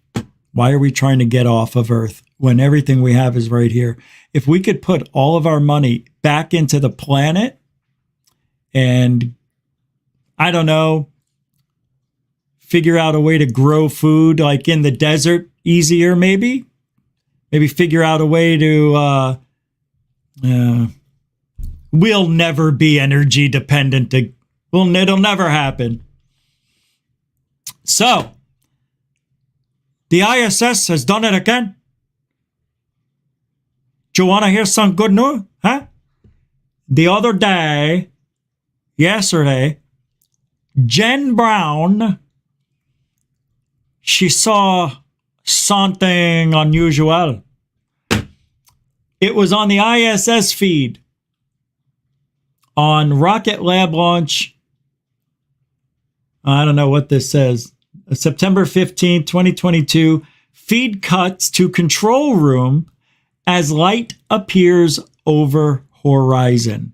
Why are we trying to get off of Earth when everything we have is right here? If we could put all of our money back into the planet and, I don't know, figure out a way to grow food like in the desert easier, maybe figure out a way to, we'll never be energy dependent. It'll never happen. So, the ISS has done it again. Do you want to hear some good news? Huh? The other day, yesterday, Jen Brown, she saw something unusual. It was on the ISS feed on Rocket Lab launch. I don't know what this says. September 15, 2022. Feed cuts to control room as light appears over horizon.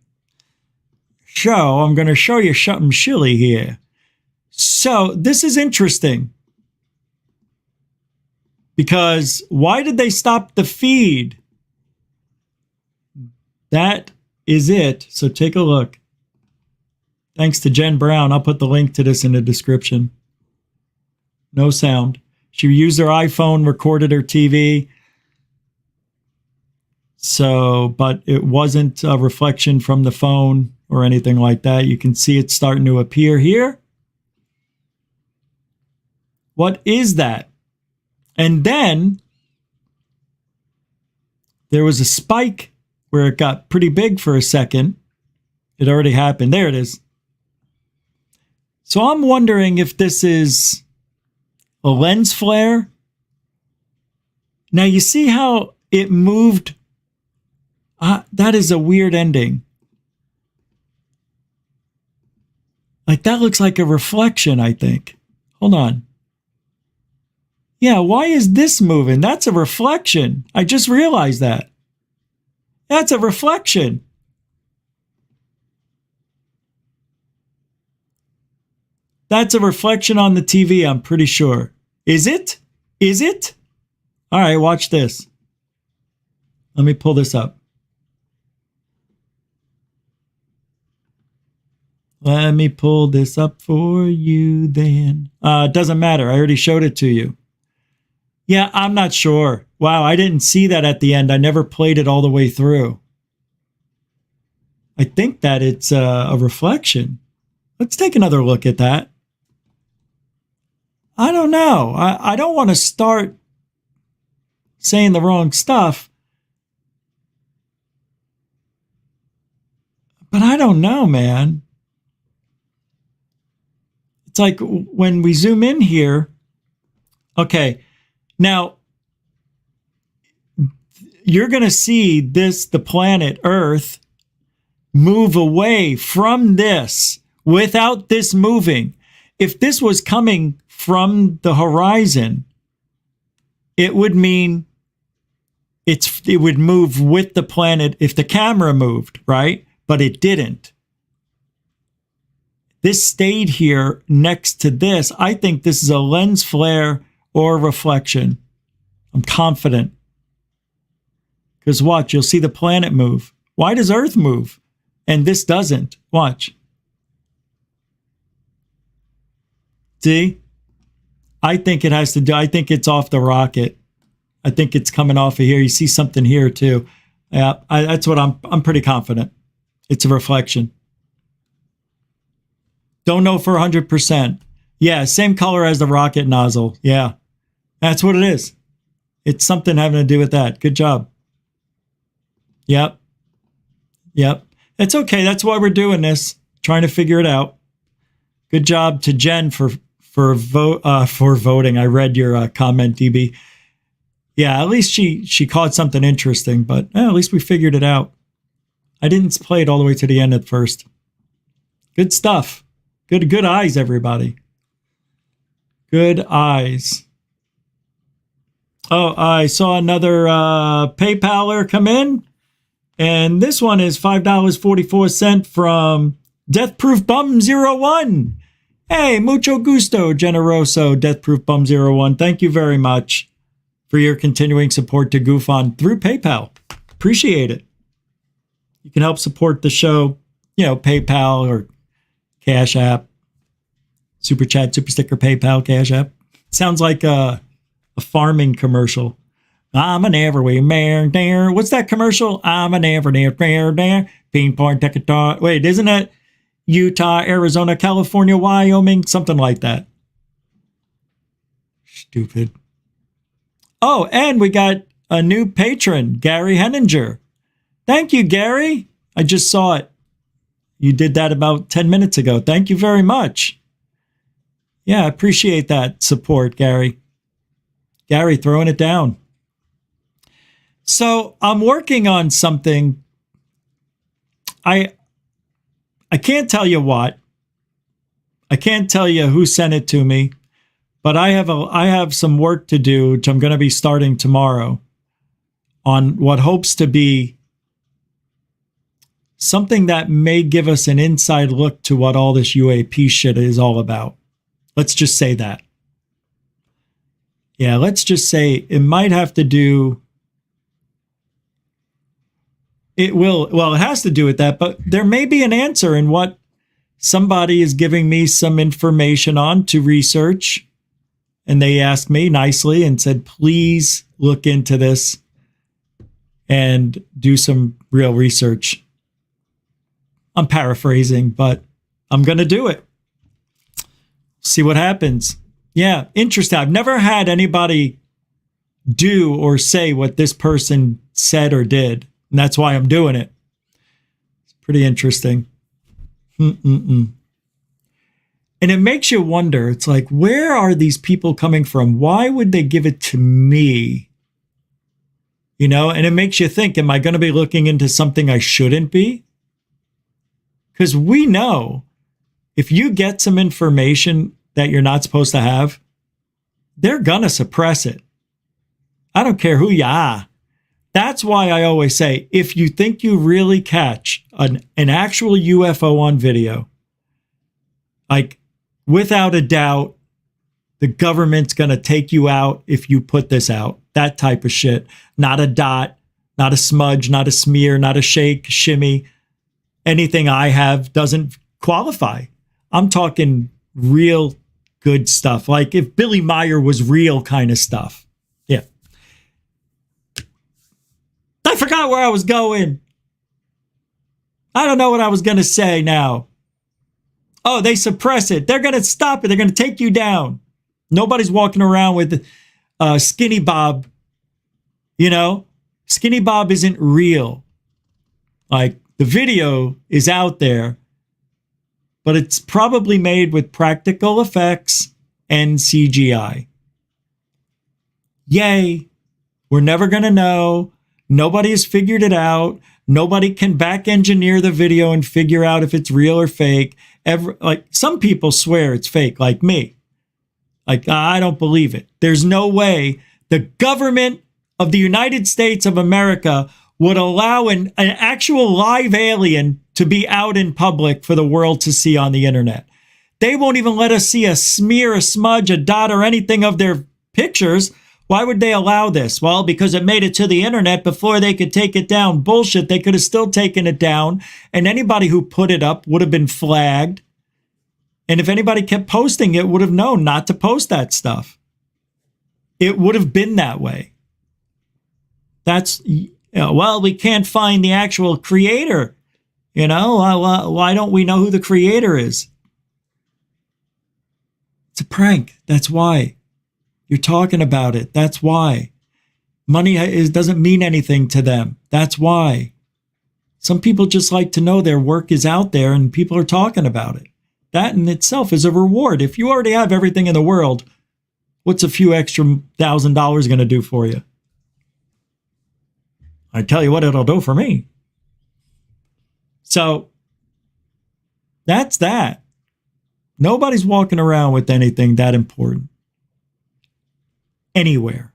So I'm going to show you something silly here. So this is interesting. Because why did they stop the feed? That is it. So take a look. Thanks to Jen Brown. I'll put the link to this in the description. No sound. She used her iPhone, recorded her TV. So, but it wasn't a reflection from the phone or anything like that. You can see it starting to appear here. What is that? And then there was a spike where it got pretty big for a second. It already happened. There it is. So I'm wondering if this is a lens flare. Now you see how it moved. That is a weird ending. Like that looks like a reflection, I think. Hold on. Yeah, why is this moving? That's a reflection. I just realized that. That's a reflection. That's a reflection on the TV, I'm pretty sure. Is it? Is it? All right, watch this. Let me pull this up. Let me pull this up for you then. It doesn't matter. I already showed it to you. Yeah, I'm not sure. Wow, I didn't see that at the end. I never played it all the way through. I think that it's a reflection. Let's take another look at that. I don't know. I don't want to start saying the wrong stuff. But I don't know, man. It's like when we zoom in here. Okay. Now, you're going to see the planet Earth, move away from this without this moving. If this was coming from the horizon, it would mean it would move with the planet if the camera moved, right? But it didn't. This stayed here next to this. I think this is a lens flare or reflection. I'm confident. Because watch, you'll see the planet move. Why does Earth move? And this doesn't. Watch. See? I think it has to do, I think it's off the rocket. I think it's coming off of here. You see something here too. Yeah, that's what I'm pretty confident. It's a reflection. Don't know for 100%. Yeah, same color as the rocket nozzle. Yeah, that's what it is. It's something having to do with that. Good job. Yep. Yep. It's okay. That's why we're doing this. Trying to figure it out. Good job to Jen for voting. I read your comment, DB. Yeah, at least she caught something interesting, but at least we figured it out. I didn't play it all the way to the end at first. Good stuff. Good eyes, everybody. Good eyes. Oh, I saw another PayPaler come in. And this one is $5.44 from Deathproof Bum 01. Hey, mucho gusto, generoso, Deathproof Bum 01. Thank you very much for your continuing support to GUFON through PayPal. Appreciate it. You can help support the show, PayPal or Cash App, Super Chat, Super Sticker, PayPal, Cash App. Sounds like a farming commercial. I'm an everywhere. What's that commercial? I'm an everywhere. Ping pong, tecatar. Wait, isn't it Utah, Arizona, California, Wyoming? Something like that. Stupid. Oh, and we got a new patron, Gary Henninger. Thank you, Gary. I just saw it. You did that about 10 minutes ago. Thank you very much. Yeah, I appreciate that support, Gary. Gary, throwing it down. So I'm working on something. I can't tell you what. I can't tell you who sent it to me, but I have some work to do, which I'm going to be starting tomorrow on what hopes to be something that may give us an inside look to what all this UAP shit is all about. Let's just say that. Yeah, let's just say it might have to do. It will. Well, it has to do with that, but there may be an answer in what somebody is giving me some information on to research. and they asked me nicely and said, please look into this and do some real research. I'm paraphrasing, but I'm going to do it. See what happens. Yeah, interesting. I've never had anybody do or say what this person said or did, and that's why I'm doing it. It's pretty interesting. And it makes you wonder, it's like, where are these people coming from? Why would they give it to me? You know, and it makes you think, am I going to be looking into something I shouldn't be? Because we know if you get some information that you're not supposed to have, they're going to suppress it. I don't care who you are. That's why I always say, if you think you really catch an actual UFO on video, like without a doubt, the government's going to take you out if you put this out. That type of shit. Not a dot, not a smudge, not a smear, not a shake, shimmy. Anything I have doesn't qualify. I'm talking real good stuff. Like if Billy Meyer was real kind of stuff. Yeah. I forgot where I was going. I don't know what I was going to say now. Oh, they suppress it. They're going to stop it. They're going to take you down. Nobody's walking around with Skinny Bob. You know, Skinny Bob isn't real. Like the video is out there, but it's probably made with practical effects and CGI. Yay. We're never going to know. Nobody has figured it out. Nobody can back engineer the video and figure out if it's real or fake. Like some people swear it's fake, like me. Like, I don't believe it. There's no way the government of the United States of America would allow an actual live alien to be out in public for the world to see on the internet. They won't even let us see a smear, a smudge, a dot, or anything of their pictures. Why would they allow this? Well, because it made it to the internet before they could take it down. Bullshit. They could have still taken it down, and anybody who put it up would have been flagged. And if anybody kept posting it, would have known not to post that stuff. It would have been that way. That's, well, we can't find the actual creator. You know, why don't we know who the creator is? It's a prank. That's why. You're talking about it. That's why. Money doesn't mean anything to them. That's why. Some people just like to know their work is out there and people are talking about it. That in itself is a reward. If you already have everything in the world, what's a few extra $1,000 going to do for you? I tell you what it'll do for me. So that's that. Nobody's walking around with anything that important. Anywhere.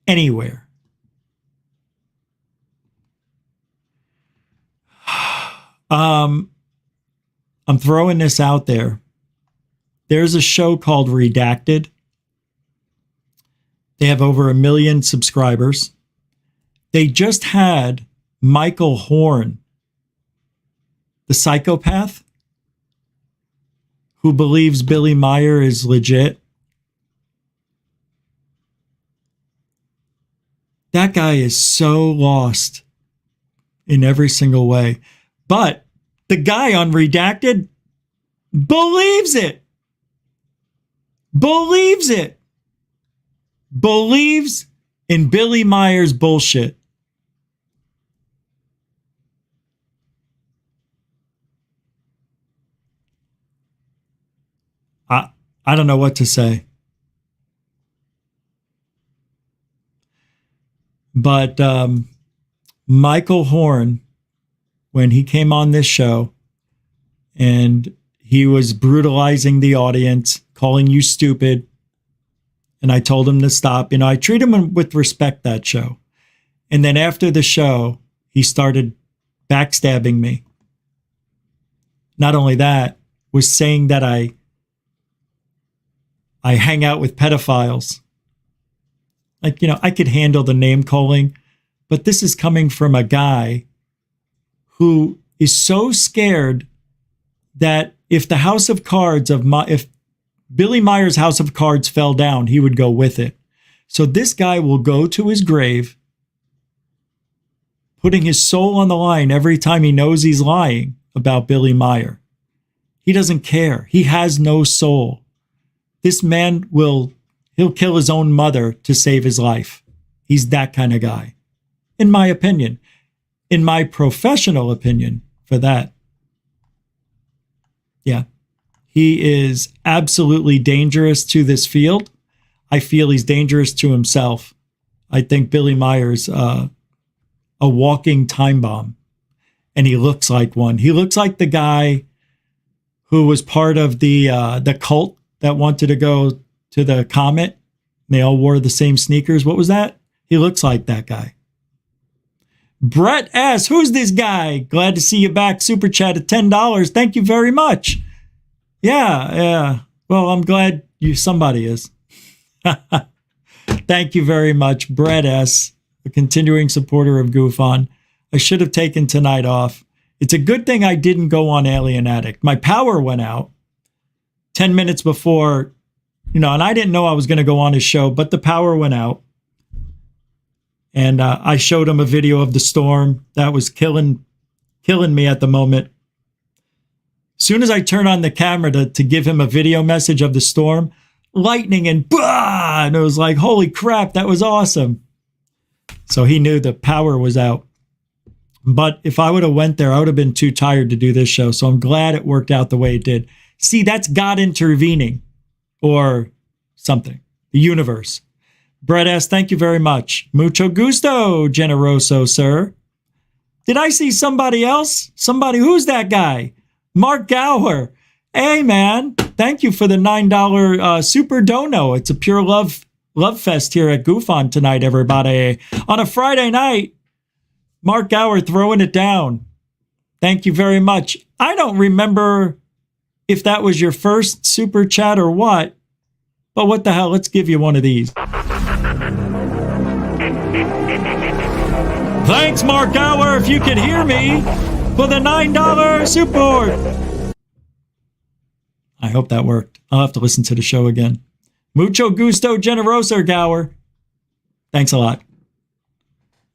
Anywhere. I'm throwing this out there. There's a show called Redacted. They have over 1 million subscribers. They just had Michael Horn, the psychopath who believes Billy Meyer is legit. That guy is so lost in every single way. But the guy on Redacted believes it. Believes it. Believes in Billy Meyer's bullshit. I don't know what to say. But Michael Horn, when he came on this show and he was brutalizing the audience, calling you stupid, and I told him to stop. You know, I treat him with respect, that show. And then after the show, he started backstabbing me. Not only that, was saying that I hang out with pedophiles. Like, you know, I could handle the name calling, but this is coming from a guy who is so scared that if the house of cards if Billy Meyer's house of cards fell down, he would go with it. So this guy will go to his grave, putting his soul on the line every time he knows he's lying about Billy Meyer. He doesn't care. He has no soul. This man he'll kill his own mother to save his life. He's that kind of guy, in my opinion, in my professional opinion for that. Yeah. He is absolutely dangerous to this field. I feel he's dangerous to himself. I think Billy Meyer's a walking time bomb, and he looks like one. He looks like the guy who was part of the cult that wanted to go to the comet. They all wore the same sneakers. What was that? He looks like that guy. Brett S., who's this guy? Glad to see you back. Super chat at $10. Thank you very much. Yeah. Well, I'm glad somebody is. Thank you very much, Brett S., a continuing supporter of GUFON. I should have taken tonight off. It's a good thing I didn't go on Alien Addict. My power went out 10 minutes before, and I didn't know I was going to go on his show, but the power went out. And I showed him a video of the storm that was killing me at the moment. As soon as I turn on the camera to give him a video message of the storm, lightning and bah! And it was like, holy crap, that was awesome. So he knew the power was out. But if I would have went there, I would have been too tired to do this show. So I'm glad it worked out the way it did. See, that's God intervening or something, the universe. Brett S., thank you very much. Mucho gusto, generoso, sir. Did I see somebody else? Who's that guy? Mark Gower. Hey, man, thank you for the $9 super dono. It's a pure love fest here at GUFON tonight, everybody. On a Friday night, Mark Gower throwing it down. Thank you very much. I don't remember if that was your first super chat or what, but what the hell? Let's give you one of these. Thanks, Mark Gower, if you could hear me, for the $9 support. I hope that worked. I'll have to listen to the show again. Mucho gusto, generoso, Gower. Thanks a lot.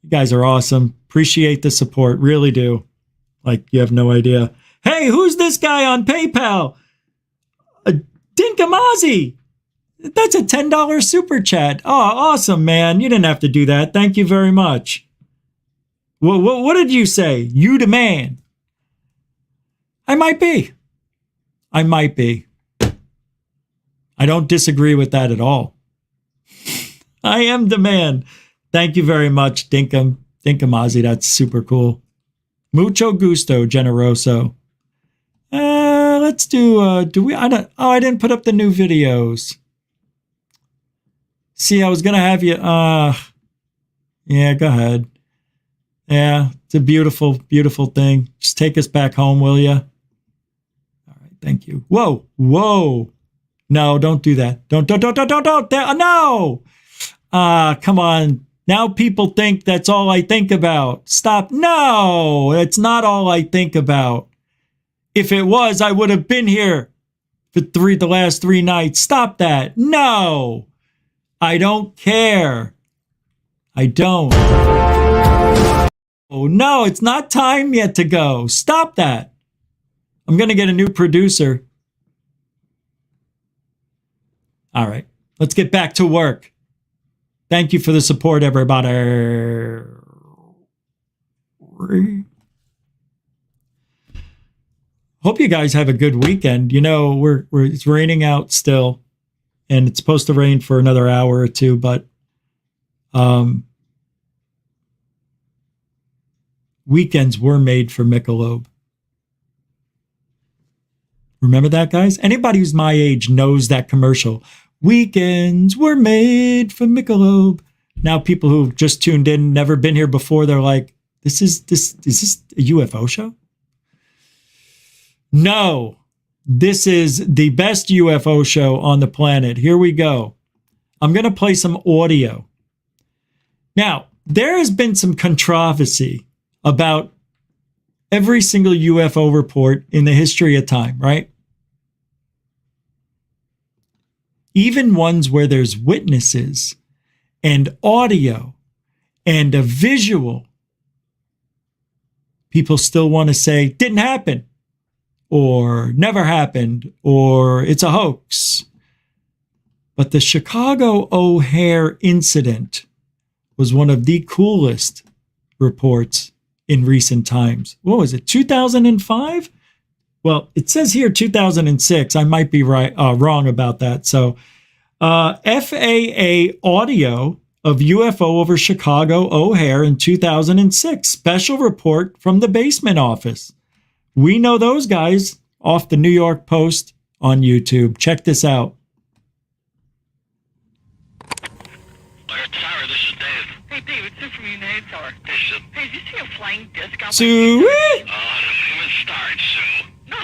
You guys are awesome. Appreciate the support. Really do. Like, you have no idea. Hey, who's this guy on PayPal? Dinkamazi. That's a $10 super chat. Oh, awesome, man. You didn't have to do that. Thank you very much. What did you say? You the man. I might be. I don't disagree with that at all. I am the man. Thank you very much, Dinkamazi. That's super cool. Mucho gusto, generoso. Let's do I didn't put up the new videos. See, I was gonna have you yeah, go ahead. Yeah, it's a beautiful, beautiful thing. Just take us back home, will you? All right, thank you. Whoa. No, don't do that. Don't. No! Come on. Now people think that's all I think about. Stop. No, it's not all I think about. If it was, I would have been here for the last 3 nights. Stop that. No, I don't care. I don't. Oh, no, it's not time yet to go. Stop that. I'm going to get a new producer. All right, let's get back to work. Thank you for the support, everybody. Hope you guys have a good weekend. You know, it's raining out still, and it's supposed to rain for another hour or two, but weekends were made for Michelob. Remember that, guys? Anybody who's my age knows that commercial. Weekends were made for Michelob. Now people who've just tuned in, never been here before, they're like, is this a UFO show? No, this is the best UFO show on the planet. Here we go. I'm going to play some audio. Now, there has been some controversy about every single UFO report in the history of time, right? even ones where there's witnesses and audio and a visual, people still want to say, didn't happen, or never happened, or it's a hoax. But the Chicago O'Hare incident was one of the coolest reports in recent times. What was it, 2005? Well, it says here 2006. I might be wrong about that. So FAA audio of UFO over Chicago O'Hare in 2006. Special report from the basement office. We know those guys off the New York Post on YouTube. Check this out. Hey, Dave, it's Sue from United Tower. Hey, did you see a flying disc out Sue? there? Don't even start, Sue. No,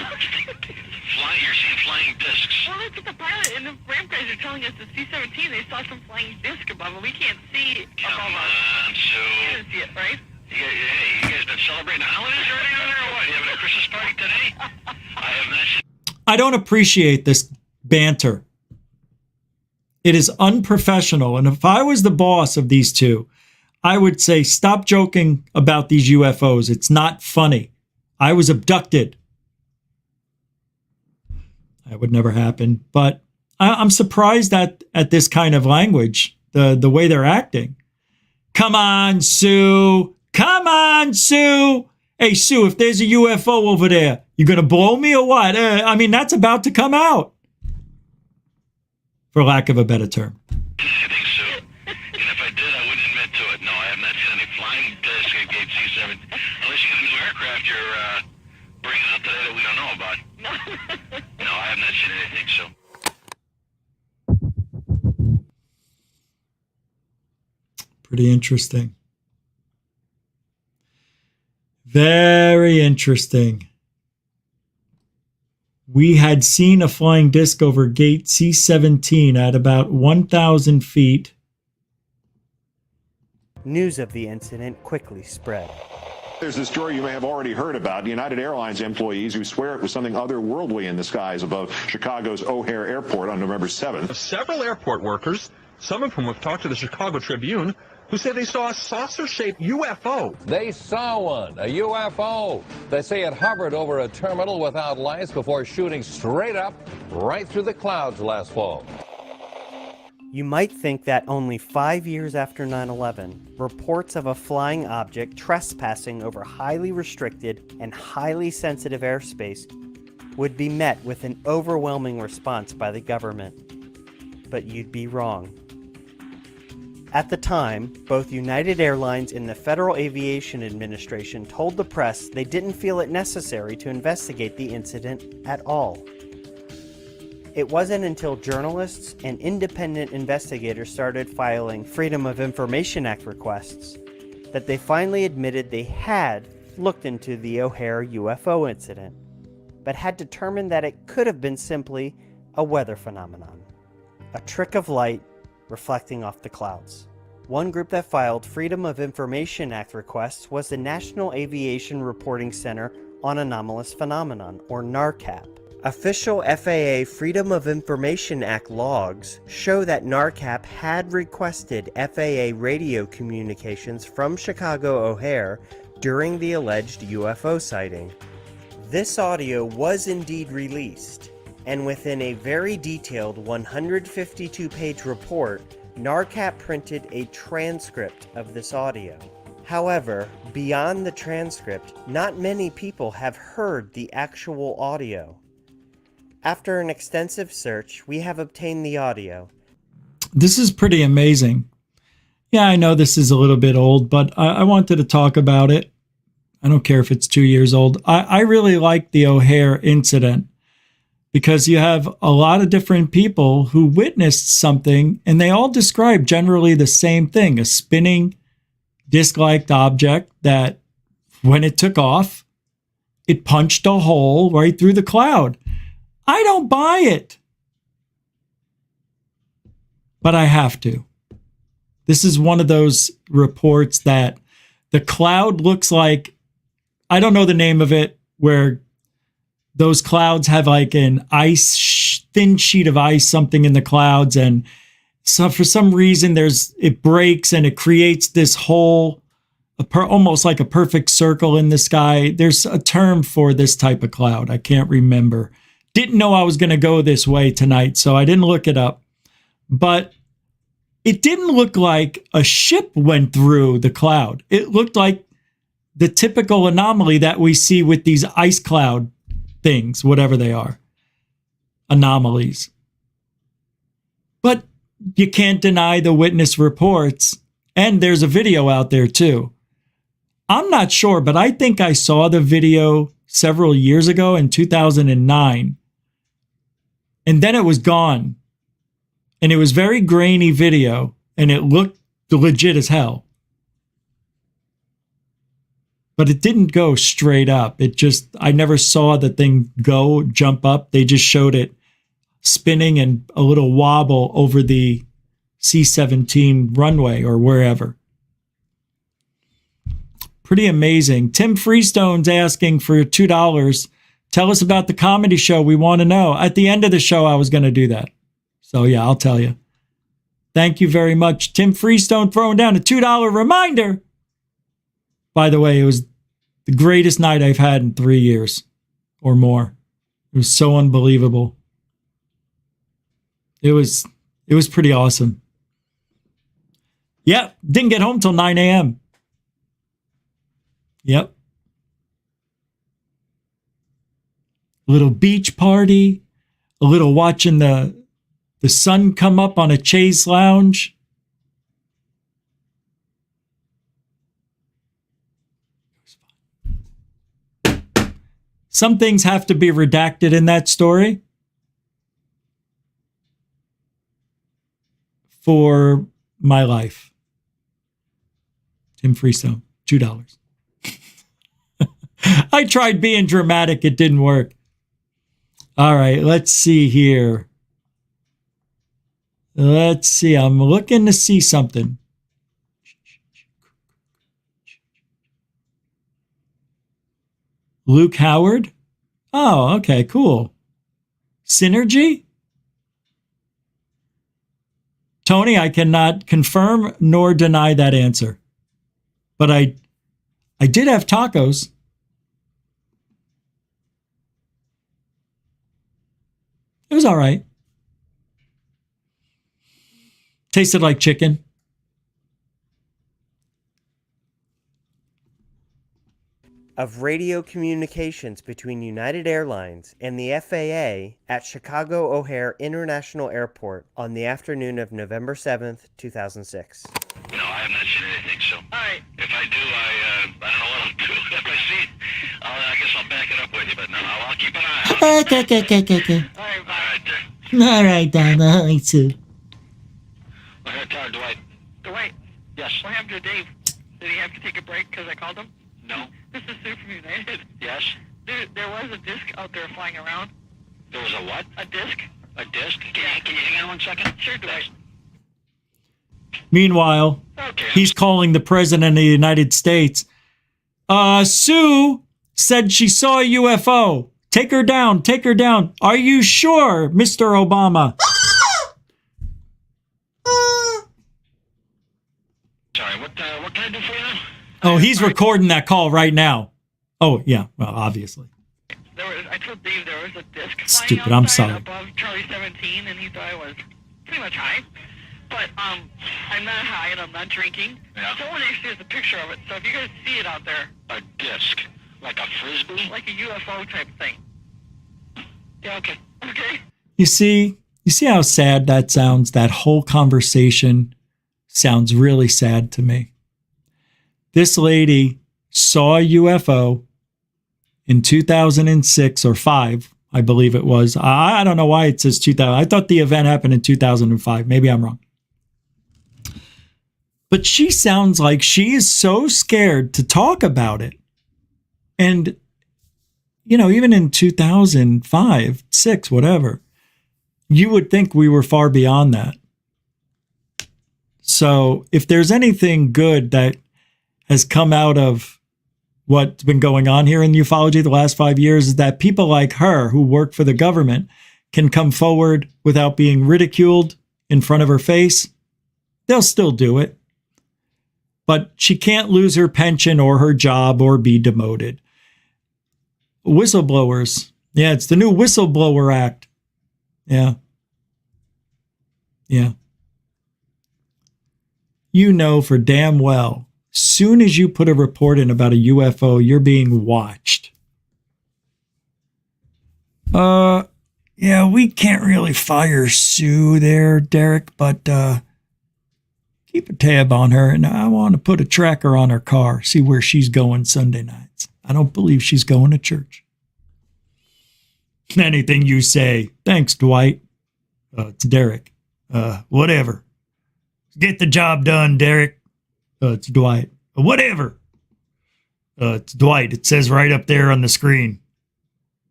you're seeing flying discs. Well, that's what the pilot and the ramp guys are telling us. The C-17, they saw some flying disc above, and we can't see above us. Come on, Sue. You didn't see it, right? You guys been celebrating the holidays already over there, or what? You having a Christmas party today? I have not. I don't appreciate this banter. It is unprofessional. And if I was the boss of these two, I would say, stop joking about these UFOs. It's not funny. I was abducted. That would never happen. But I'm surprised at this kind of language, the way they're acting. Come on, Sue. Come on, Sue. Hey, Sue, if there's a UFO over there, you going to blow me or what? I mean, that's about to come out, for lack of a better term. Unless you got a new aircraft you're bringing out today that we don't know about. No, I have not seen anything, so. Pretty interesting. Very interesting. We had seen a flying disc over gate C-17 at about 1,000 feet. News of the incident quickly spread. There's this story you may have already heard about. United Airlines employees who swear it was something otherworldly in the skies above Chicago's O'Hare Airport on November 7th. Several airport workers, some of whom have talked to the Chicago Tribune, who say they saw a saucer-shaped UFO. They saw one, a UFO. They say it hovered over a terminal without lights before shooting straight up right through the clouds last fall. You might think that only 5 years after 9/11, reports of a flying object trespassing over highly restricted and highly sensitive airspace would be met with an overwhelming response by the government. But you'd be wrong. At the time, both United Airlines and the Federal Aviation Administration told the press they didn't feel it necessary to investigate the incident at all. It wasn't until journalists and independent investigators started filing Freedom of Information Act requests that they finally admitted they had looked into the O'Hare UFO incident, but had determined that it could have been simply a weather phenomenon, a trick of light reflecting off the clouds. One group that filed Freedom of Information Act requests was the National Aviation Reporting Center on Anomalous Phenomenon, or NARCAP. Official FAA Freedom of Information Act logs show that NARCAP had requested FAA radio communications from Chicago O'Hare during the alleged UFO sighting. This audio was indeed released, and within a very detailed 152-page report, NARCAP printed a transcript of this audio. However, beyond the transcript, not many people have heard the actual audio. After an extensive search, we have obtained the audio. This is pretty amazing. Yeah, I know this is a little bit old, but I wanted to talk about it. I don't care if it's 2 years old. I really like the O'Hare incident because you have a lot of different people who witnessed something, and they all describe generally the same thing, a spinning disc-like object that when it took off, it punched a hole right through the cloud. I don't buy it, but I have to. This is one of those reports that the cloud looks like, I don't know the name of it, where those clouds have like an thin sheet of ice, something in the clouds. And so for some reason, it breaks and it creates this whole, almost like a perfect circle in the sky. There's a term for this type of cloud. I can't remember. Didn't know I was going to go this way tonight, so I didn't look it up. But it didn't look like a ship went through the cloud. It looked like the typical anomaly that we see with these ice cloud things, whatever they are, anomalies. But you can't deny the witness reports, and there's a video out there too. I'm not sure, but I think I saw the video several years ago in 2009, and then it was gone. And it was very grainy video, and it looked legit as hell. But it didn't go straight up. I never saw the thing jump up. They just showed it spinning and a little wobble over the C-17 runway or wherever. Pretty amazing. Tim Freestone's asking for $2. Tell us about the comedy show. We want to know. At the end of the show, I was going to do that. So yeah, I'll tell you. Thank you very much. Tim Freestone throwing down a $2 reminder. By the way, it was the greatest night I've had in 3 years or more. It was so unbelievable. It was pretty awesome. Yep, didn't get home till 9 a.m. Yep. A little beach party, a little watching the sun come up on a chaise lounge. Some things have to be redacted in that story for my life. Tim Freestone, $2. I tried being dramatic. It didn't work. All right, let's see here. Let's see. I'm looking to see something. Luke Howard? Oh, okay, cool. Synergy? Tony, I cannot confirm nor deny that answer. But I did have tacos. It was all right. Tasted like chicken. Of radio communications between United Airlines and the FAA at Chicago O'Hare International Airport on the afternoon of November 7th, 2006. No, I have not seen anything, so. Alright. If I do, I don't know what I'll do. If I see, I guess I'll back it up with you, but no, I'll keep an eye on it. Alright, bye. All right, Don. All right, Sue. I gotta tell Dwight. Dwight? Yes. What happened to Dave? Did he have to take a break because I called him? No. This is Sue from United. Yes? There was a disc out there flying around. There was a what? A disc. A disc? Can you hang on 1 second? Sure, Dwight. Meanwhile, he's calling the president of the United States. Sue said she saw a UFO. Take her down. Take her down. Are you sure, Mr. Obama? Sorry, what can I do for you now? Oh, he's recording that call right now. Oh, yeah. Well, obviously. I told Dave there was a disc Stupid. flying I'm outside sorry. above Charlie 17, and he thought I was pretty much high. But I'm not high, and I'm not drinking. Yeah. Someone actually has a picture of it, so if you guys see it out there. A disc? Like a frisbee? Like a UFO type thing. Yeah, okay. Okay. You see how sad that sounds? That whole conversation sounds really sad to me. This lady saw a UFO in 2006 or 5, I believe it was. I don't know why it says 2000. I thought the event happened in 2005. Maybe I'm wrong. But she sounds like she is so scared to talk about it. And, you know, even in 2005, 6, whatever, you would think we were far beyond that. So if there's anything good that has come out of what's been going on here in ufology the last 5 years is that people like her who work for the government can come forward without being ridiculed in front of her face. They'll still do it. But she can't lose her pension or her job or be demoted. Whistleblowers. Yeah, it's the new Whistleblower Act. Yeah. Yeah. You know for damn well, soon as you put a report in about a UFO, you're being watched. Yeah, we can't really fire Sue there, Derek, but keep a tab on her, and I want to put a tracker on her car, see where she's going Sunday nights. I don't believe she's going to church. Anything you say. Thanks, Dwight. It's Derek. Whatever. Get the job done, Derek. It's Dwight. Whatever. It's Dwight. It says right up there on the screen.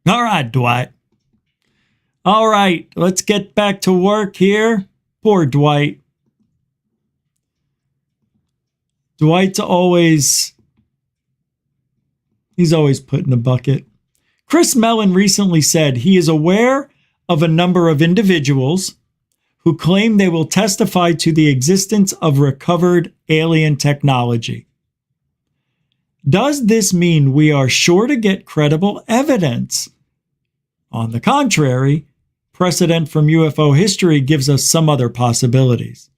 All right, Dwight. All right, let's get back to work here. Poor Dwight. Dwight's always, he's always put in the bucket. Chris Mellon recently said he is aware of a number of individuals who claim they will testify to the existence of recovered alien technology. Does this mean we are sure to get credible evidence? On the contrary, precedent from UFO history gives us some other possibilities.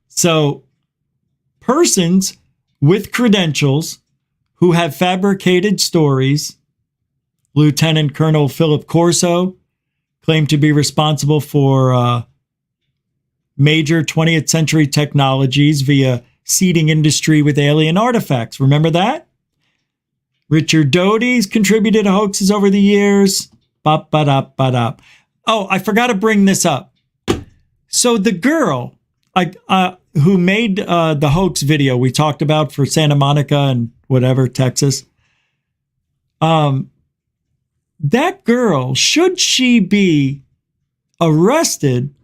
So, persons with credentials who have fabricated stories, Lieutenant Colonel Philip Corso claimed to be responsible for major 20th century technologies via seeding industry with alien artifacts. Remember that? Richard Doty's contributed to hoaxes over the years. Ba-ba-da-ba-da. Oh, I forgot to bring this up. So the girl who made the hoax video we talked about for Santa Monica and whatever, Texas. That girl, should she be arrested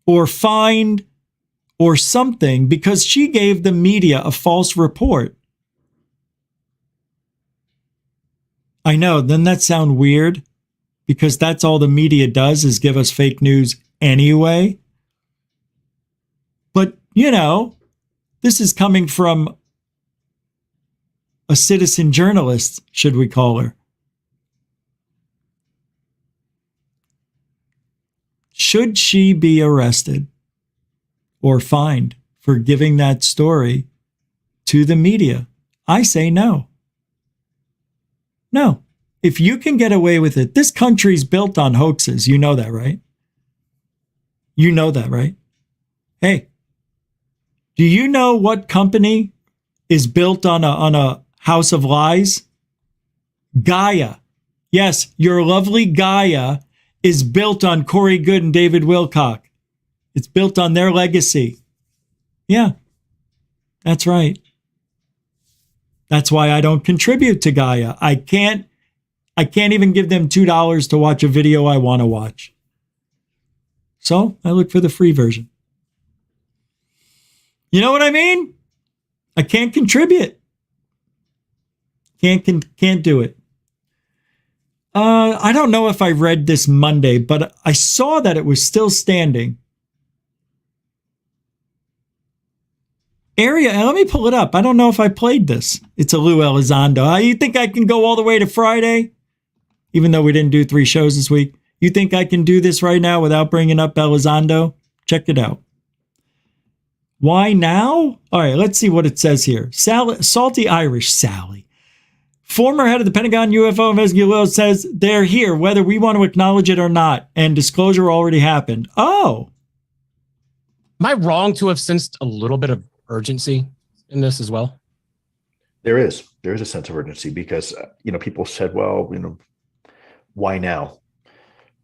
or fined or something because she gave the media a false report? I know, doesn't that sound weird? Because that's all the media does is give us fake news anyway. But, you know, this is coming from a citizen journalist, should we call her. Should she be arrested or fined for giving that story to the media? I say no. No. If you can get away with it, this country's built on hoaxes. You know that, right? You know that, right? Hey, do you know what company is built on a house of lies? Gaia. Yes, your lovely Gaia is built on Corey Goode and David Wilcock. It's built on their legacy. Yeah, that's right. That's why I don't contribute to Gaia. I can't even give them $2 to watch a video I want to watch. So I look for the free version. You know what I mean? I can't contribute. Can't do it. I don't know if I read this Monday, but I saw that it was still standing. Let me pull it up. I don't know if I played this. It's a Lou Elizondo. You think I can go all the way to Friday? Even though we didn't do 3 shows this week. You think I can do this right now without bringing up Elizondo? Check it out. Why now? All right, let's see what it says here. Salty Irish Sally. Former head of the Pentagon UFO investigator says they're here, whether we want to acknowledge it or not, and disclosure already happened. Oh. Am I wrong to have sensed a little bit of urgency in this as well? There is a sense of urgency because, people said, well, why now?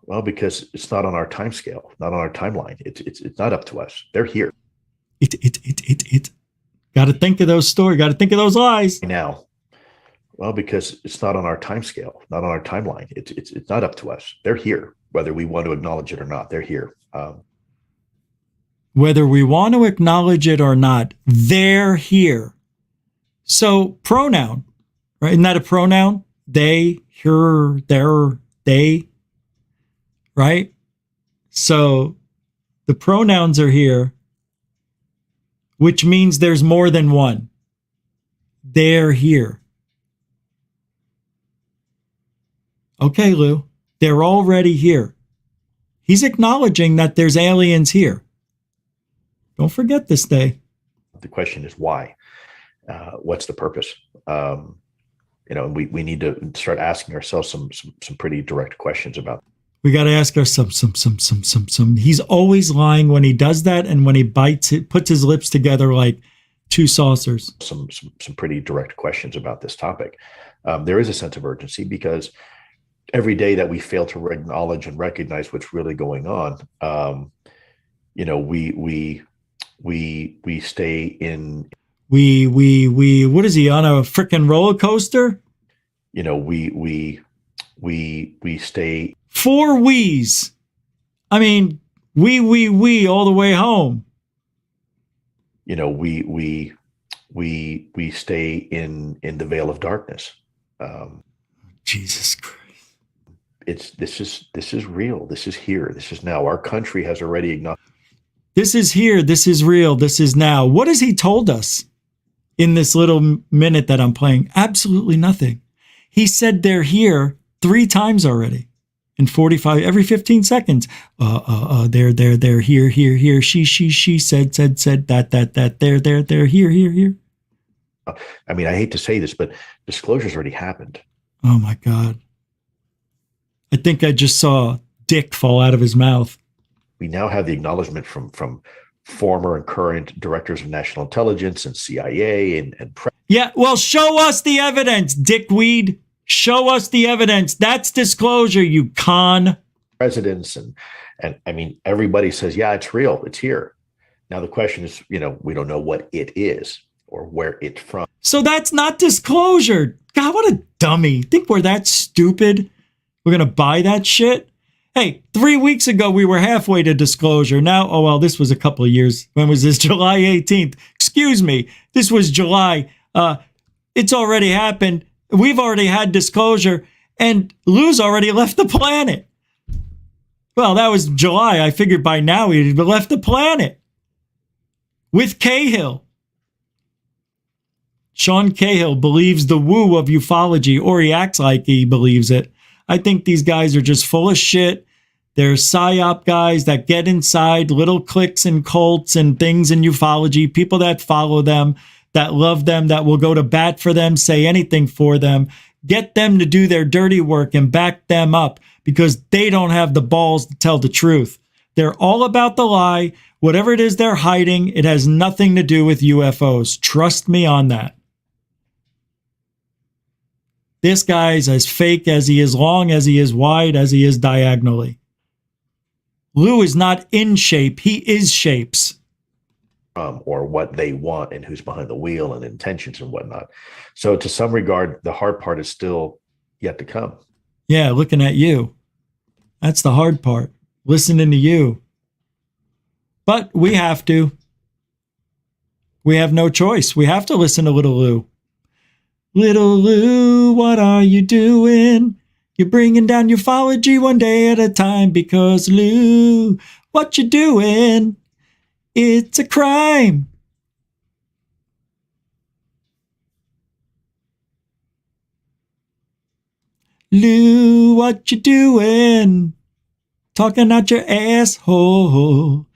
Well, because it's not on our time scale, not on our timeline. It's not up to us. They're here. Got to think of those stories. Got to think of those lies. Now. Well, because it's not on our time scale, not on our timeline. It's not up to us. They're here, whether we want to acknowledge it or not. They're here. Whether we want to acknowledge it or not, they're here. So pronoun, right? Isn't that a pronoun? They, her, their, they, right? So the pronouns are here, which means there's more than one. They're here. Okay, Lou, they're already here. He's acknowledging that there's aliens here. Don't forget this day. The question is why? What's the purpose? We need to start asking ourselves some pretty direct questions about. We got to ask ourselves some. He's always lying when he does that, and when he bites it, puts his lips together like two saucers. Some pretty direct questions about this topic. There is a sense of urgency because every day that we fail to acknowledge and recognize what's really going on, we stay in. What is he on a freaking roller coaster? We stay. 4 we's. I mean, we all the way home. We stay in the veil of darkness. Jesus Christ. This is real. This is here. This is now. Our country has already acknowledged. This is here. This is real. This is now. What has he told us in this little minute that I'm playing? Absolutely nothing. He said they're here 3 times already in 45, every 15 seconds. They're here. She said, that, they're here. I mean, I hate to say this, but disclosure's already happened. Oh my God. I think I just saw dick fall out of his mouth. We now have the acknowledgement from former and current directors of national intelligence and CIA and yeah, well, show us the evidence, dickweed. Show us the evidence. That's disclosure, you con. Presidents and I mean, everybody says, yeah, it's real. It's here. Now the question is, we don't know what it is or where it's from. So that's not disclosure. God, what a dummy. Think we're that stupid? We're going to buy that shit? Hey, 3 weeks ago, we were halfway to disclosure. Now, oh, well, this was a couple of years. When was this? July 18th. Excuse me. This was July. It's already happened. We've already had disclosure, and Lou's already left the planet. Well, that was July. I figured by now he'd have left the planet. With Cahill. Sean Cahill believes the woo of ufology, or he acts like he believes it. I think these guys are just full of shit. They're psyop guys that get inside little cliques and cults and things in ufology, people that follow them, that love them, that will go to bat for them, say anything for them, get them to do their dirty work and back them up because they don't have the balls to tell the truth. They're all about the lie. Whatever it is they're hiding, it has nothing to do with UFOs. Trust me on that. This guy's as fake as he is long, as he is wide, as he is diagonally. Lou is not in shape. He is shapes. Or what they want and who's behind the wheel and intentions and whatnot. So to some regard, the hard part is still yet to come. Yeah, looking at you. That's the hard part. Listening to you. But we have to. We have no choice. We have to listen to Little Lou. Little Lou, what are you doing? You're bringing down ufology one day at a time because Lou, what you doing? It's a crime. Lou, what you doing? Talking out your asshole.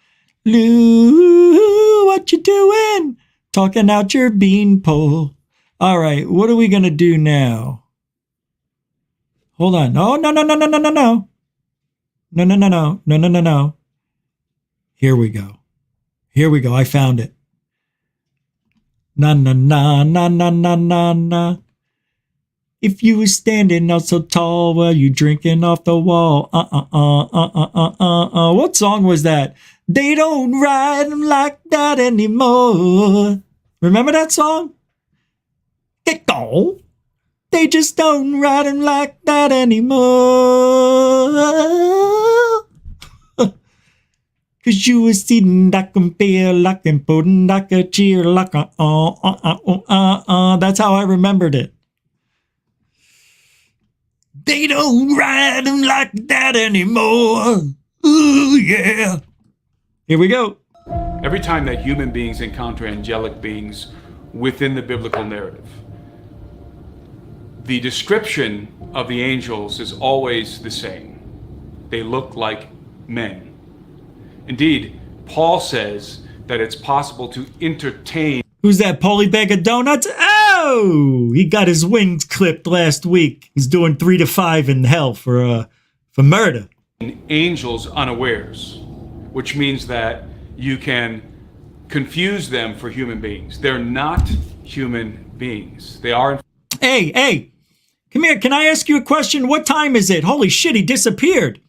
Lou, what you doing? Talking out your beanpole. All right, what are we going to do now? Hold on. Oh, no. No. Here we go. I found it. Na. If you was standing out so tall while you drinking off the wall. What song was that? They don't ride them like that anymore. Remember that song? Get gone. They just don't ride them like that anymore. 'Cause you was sitting like a bear, like a pudding, like a cheer, like a That's how I remembered it. They don't ride them like that anymore. Ooh, yeah. Here we go. Every time that human beings encounter angelic beings within the biblical narrative, the description of the angels is always the same. They look like men. Indeed, Paul says that it's possible to entertain. Who's that, Paulie Bag of Donuts? Oh, he got his wings clipped last week. He's doing 3 to 5 in hell for murder. Angels unawares, which means that you can confuse them for human beings. They're not human beings. They are. Hey, come here. Can I ask you a question? What time is it? Holy shit, he disappeared.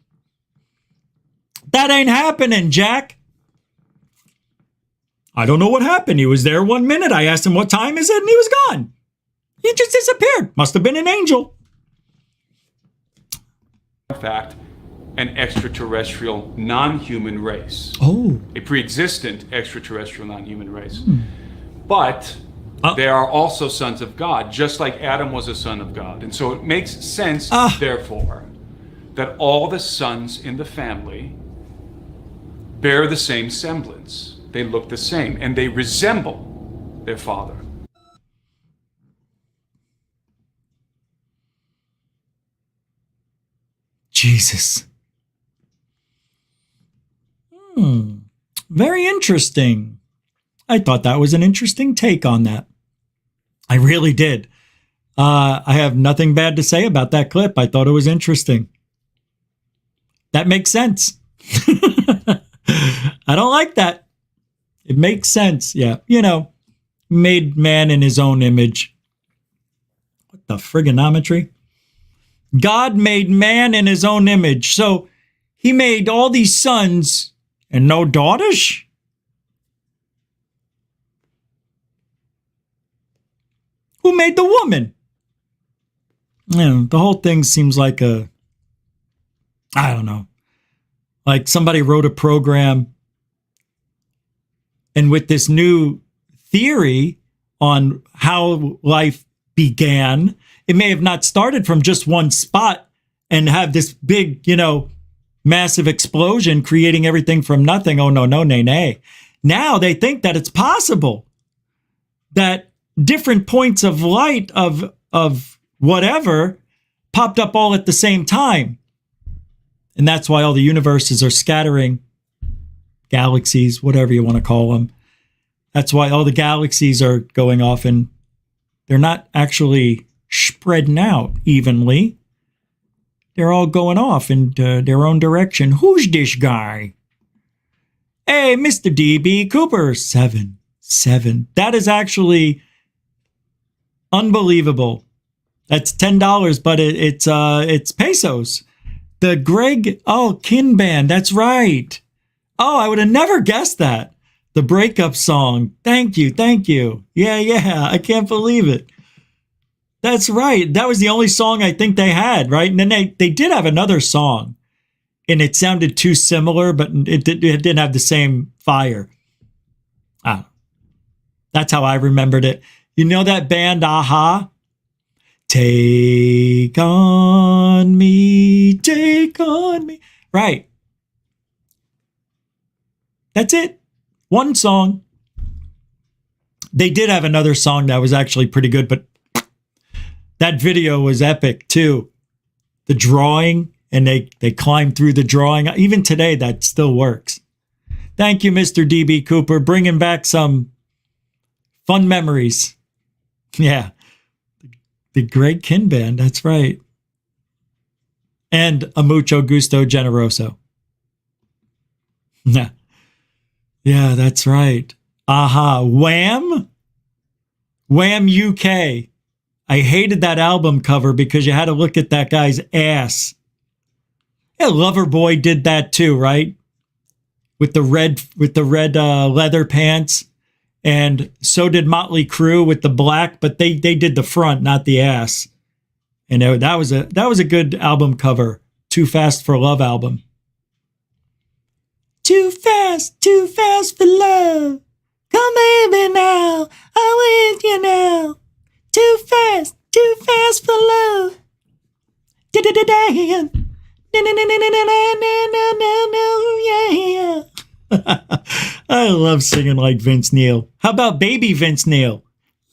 That ain't happening, Jack. I don't know what happened. He was there 1 minute. I asked him what time is it, and he was gone. He just disappeared. Must have been an angel. In fact, an extraterrestrial non-human race. Oh. A pre-existent extraterrestrial non-human race. But they are also sons of God, just like Adam was a son of God. And so it makes sense, therefore, that all the sons in the family bear the same semblance. They look the same, and they resemble their father. Jesus. Very interesting. I thought that was an interesting take on that. I really did. I have nothing bad to say about that clip. I thought it was interesting. That makes sense. I don't like that. It makes sense. Yeah. You know, made man in his own image. What the frigonometry? God made man in his own image. So he made all these sons and no daughters? Who made the woman? You know, the whole thing seems like I don't know. Like somebody wrote a program, and with this new theory on how life began, it may have not started from just one spot and have this big, massive explosion creating everything from nothing. Oh, no, nay. Now they think that it's possible that different points of light of whatever popped up all at the same time. And that's why all the universes are scattering, galaxies, whatever you want to call them. That's why all the galaxies are going off, and they're not actually spreading out evenly. They're all going off in their own direction. Who's this guy? Hey, Mr. DB Cooper, 7. That is actually unbelievable. That's $10, but it's pesos. The Greg, Kinband, that's right. Oh, I would have never guessed that. The breakup song. Thank you. Yeah, I can't believe it. That's right. That was the only song I think they had, right? And then they did have another song, and it sounded too similar, but it didn't have the same fire. That's how I remembered it. You know that band, Aha? Take on me. Right. That's it. One song. They did have another song that was actually pretty good, but that video was epic too. The drawing, and they climbed through the drawing. Even today, that still works. Thank you, Mr. DB Cooper, bringing back some fun memories. Yeah. The Greg Kinn Band, that's right. And a mucho gusto generoso. Yeah. Yeah, that's right. Aha. Wham UK. I hated that album cover because you had to look at that guy's ass. Yeah, Loverboy did that too, right? With the red leather pants. And so did Motley Crue with the black, but they did the front, not the ass. And that was a good album cover. Too Fast for Love album. too fast for love. Come baby now, I'm with you now. Too fast for love. Yeah. I love singing like Vince Neil. How about baby Vince Neil?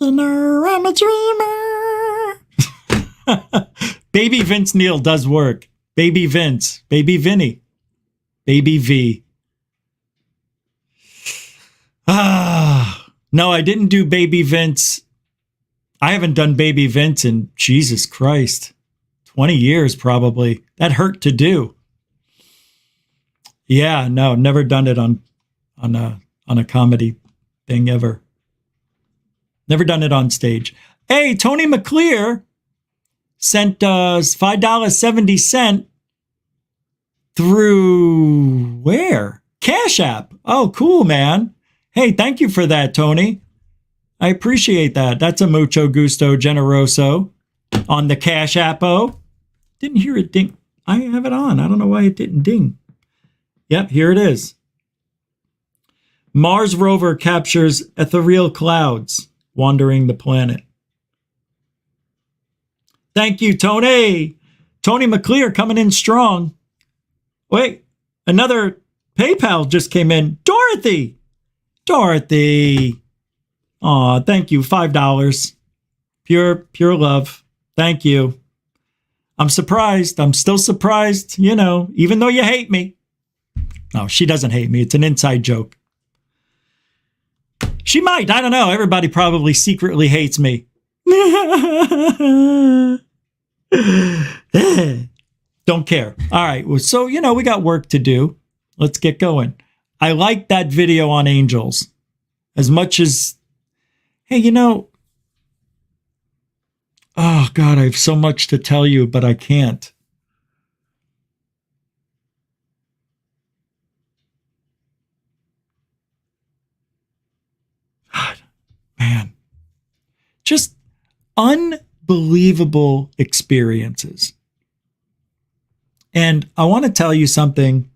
I'm a dreamer. Baby Vince Neil does work. Baby Vince, baby Vinny, baby V. No, I didn't do baby Vince. I haven't done baby Vince in Jesus Christ, 20 years probably. That hurt to do. Yeah, no, never done it on a comedy thing ever. Never done it on stage. Hey, Tony McClear sent $5.70 through where? Cash App. Oh, cool, man. Hey, thank you for that, Tony. I appreciate that. That's a mucho gusto generoso on the Cash App-o. Didn't hear it ding. I have it on. I don't know why it didn't ding. Yep, here it is. Mars rover captures ethereal clouds wandering the planet. Thank you, Tony. Tony McClear coming in strong. Wait, another PayPal just came in. Dorothy. Aw, thank you. $5. Pure love. Thank you. I'm surprised. I'm still surprised, you know, even though you hate me. No, she doesn't hate me. It's an inside joke. She might. I don't know. Everybody probably secretly hates me. Don't care. All right. Well, so, you know, we got work to do. Let's get going. I like that video on angels as much as, hey, you know, oh God, I have so much to tell you, but I can't. God, man, just unbelievable experiences. And I want to tell you something.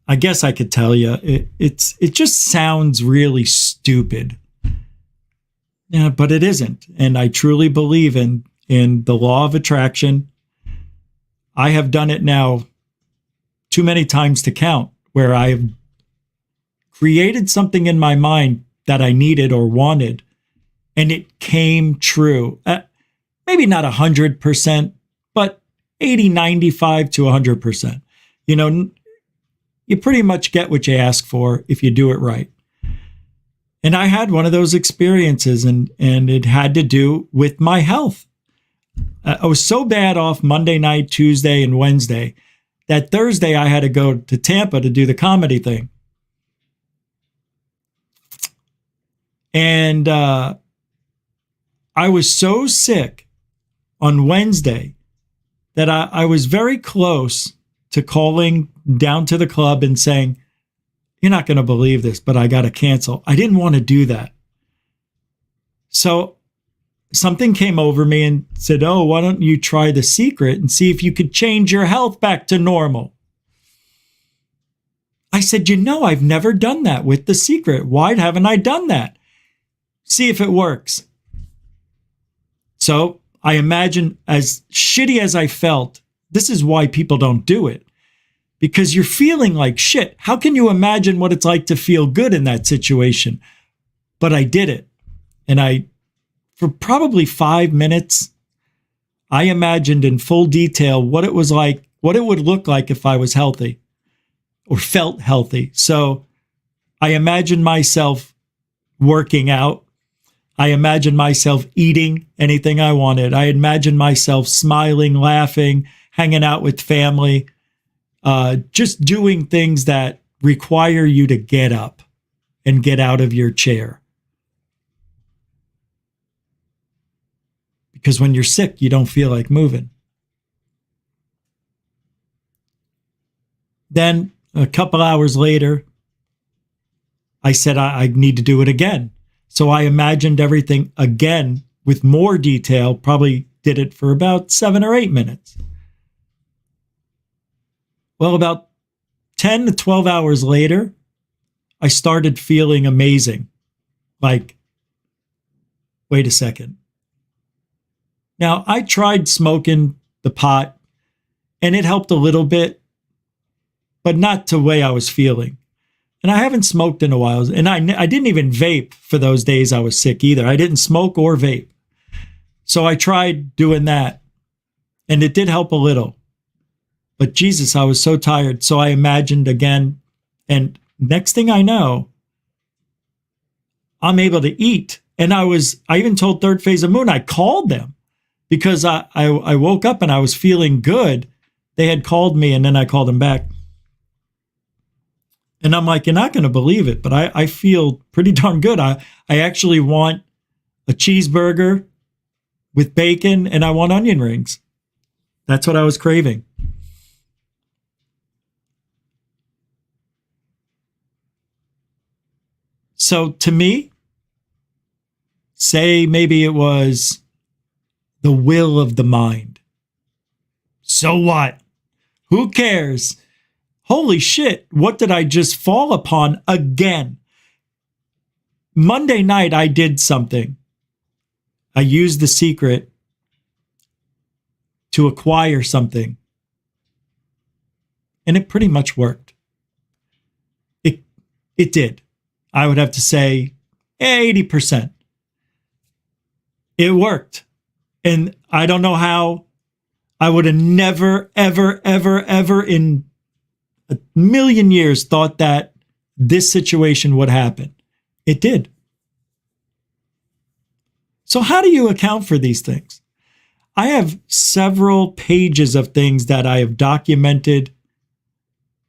I guess I could tell you. It just sounds really stupid. Yeah, but it isn't. And I truly believe in the law of attraction. I have done it now too many times to count, where I have created something in my mind that I needed or wanted, and it came true. Maybe not 100%, but 80, 95 to 100%. You know, you pretty much get what you ask for if you do it right. And I had one of those experiences, and it had to do with my health. I was so bad off Monday night, Tuesday, and Wednesday that Thursday I had to go to Tampa to do the comedy thing. And I was so sick on Wednesday that I was very close to calling down to the club and saying, you're not going to believe this, but I got to cancel. I didn't want to do that. So something came over me and said, oh, why don't you try The Secret and see if you could change your health back to normal? I said, you know, I've never done that with The Secret. Why haven't I done that? See if it works. So I imagine, as shitty as I felt, this is why people don't do it. Because you're feeling like shit. How can you imagine what it's like to feel good in that situation? But I did it. And for probably 5 minutes, I imagined in full detail what it was like, what it would look like if I was healthy or felt healthy. So I imagined myself working out. I imagined myself eating anything I wanted. I imagined myself smiling, laughing, hanging out with family. Just doing things that require you to get up and get out of your chair. Because when you're sick, you don't feel like moving. Then a couple hours later, I said, I need to do it again. So I imagined everything again with more detail, probably did it for about 7 or 8 minutes. Well, about 10 to 12 hours later, I started feeling amazing. Like, wait a second. Now, I tried smoking the pot, and it helped a little bit, but not the way I was feeling. And I haven't smoked in a while. And I didn't even vape for those days I was sick either. I didn't smoke or vape. So I tried doing that, and it did help a little. But Jesus, I was so tired. So I imagined again, and next thing I know, I'm able to eat. And I even told Third Phase of Moon, I called them because I woke up and I was feeling good. They had called me, and then I called them back. And I'm like, you're not going to believe it, but I feel pretty darn good. I actually want a cheeseburger with bacon, and I want onion rings. That's what I was craving. So to me, say maybe it was the will of the mind. So what? Who cares? Holy shit, what did I just fall upon again? Monday night, I did something. I used the secret to acquire something. And it pretty much worked. It did. I would have to say 80%. It worked. And I don't know how. I would have never, ever, ever, ever in a million years thought that this situation would happen. It did. So how do you account for these things? I have several pages of things that I have documented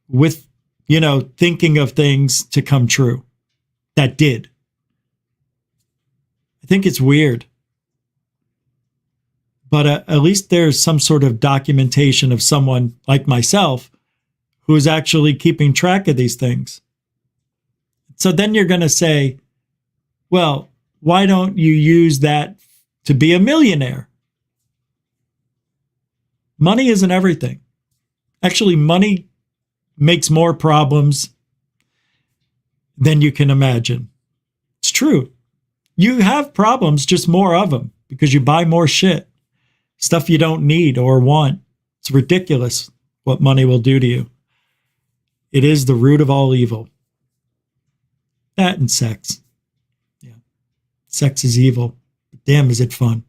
with, thinking of things to come true. That did. I think it's weird. But at least there's some sort of documentation of someone like myself who is actually keeping track of these things. So then you're going to say, well, why don't you use that to be a millionaire? Money isn't everything. Actually, money makes more problems than you can imagine. It's true. You have problems, just more of them, because you buy more shit. Stuff you don't need or want. It's ridiculous what money will do to you. It is the root of all evil. That and sex. Yeah. Sex is evil. But damn, is it fun.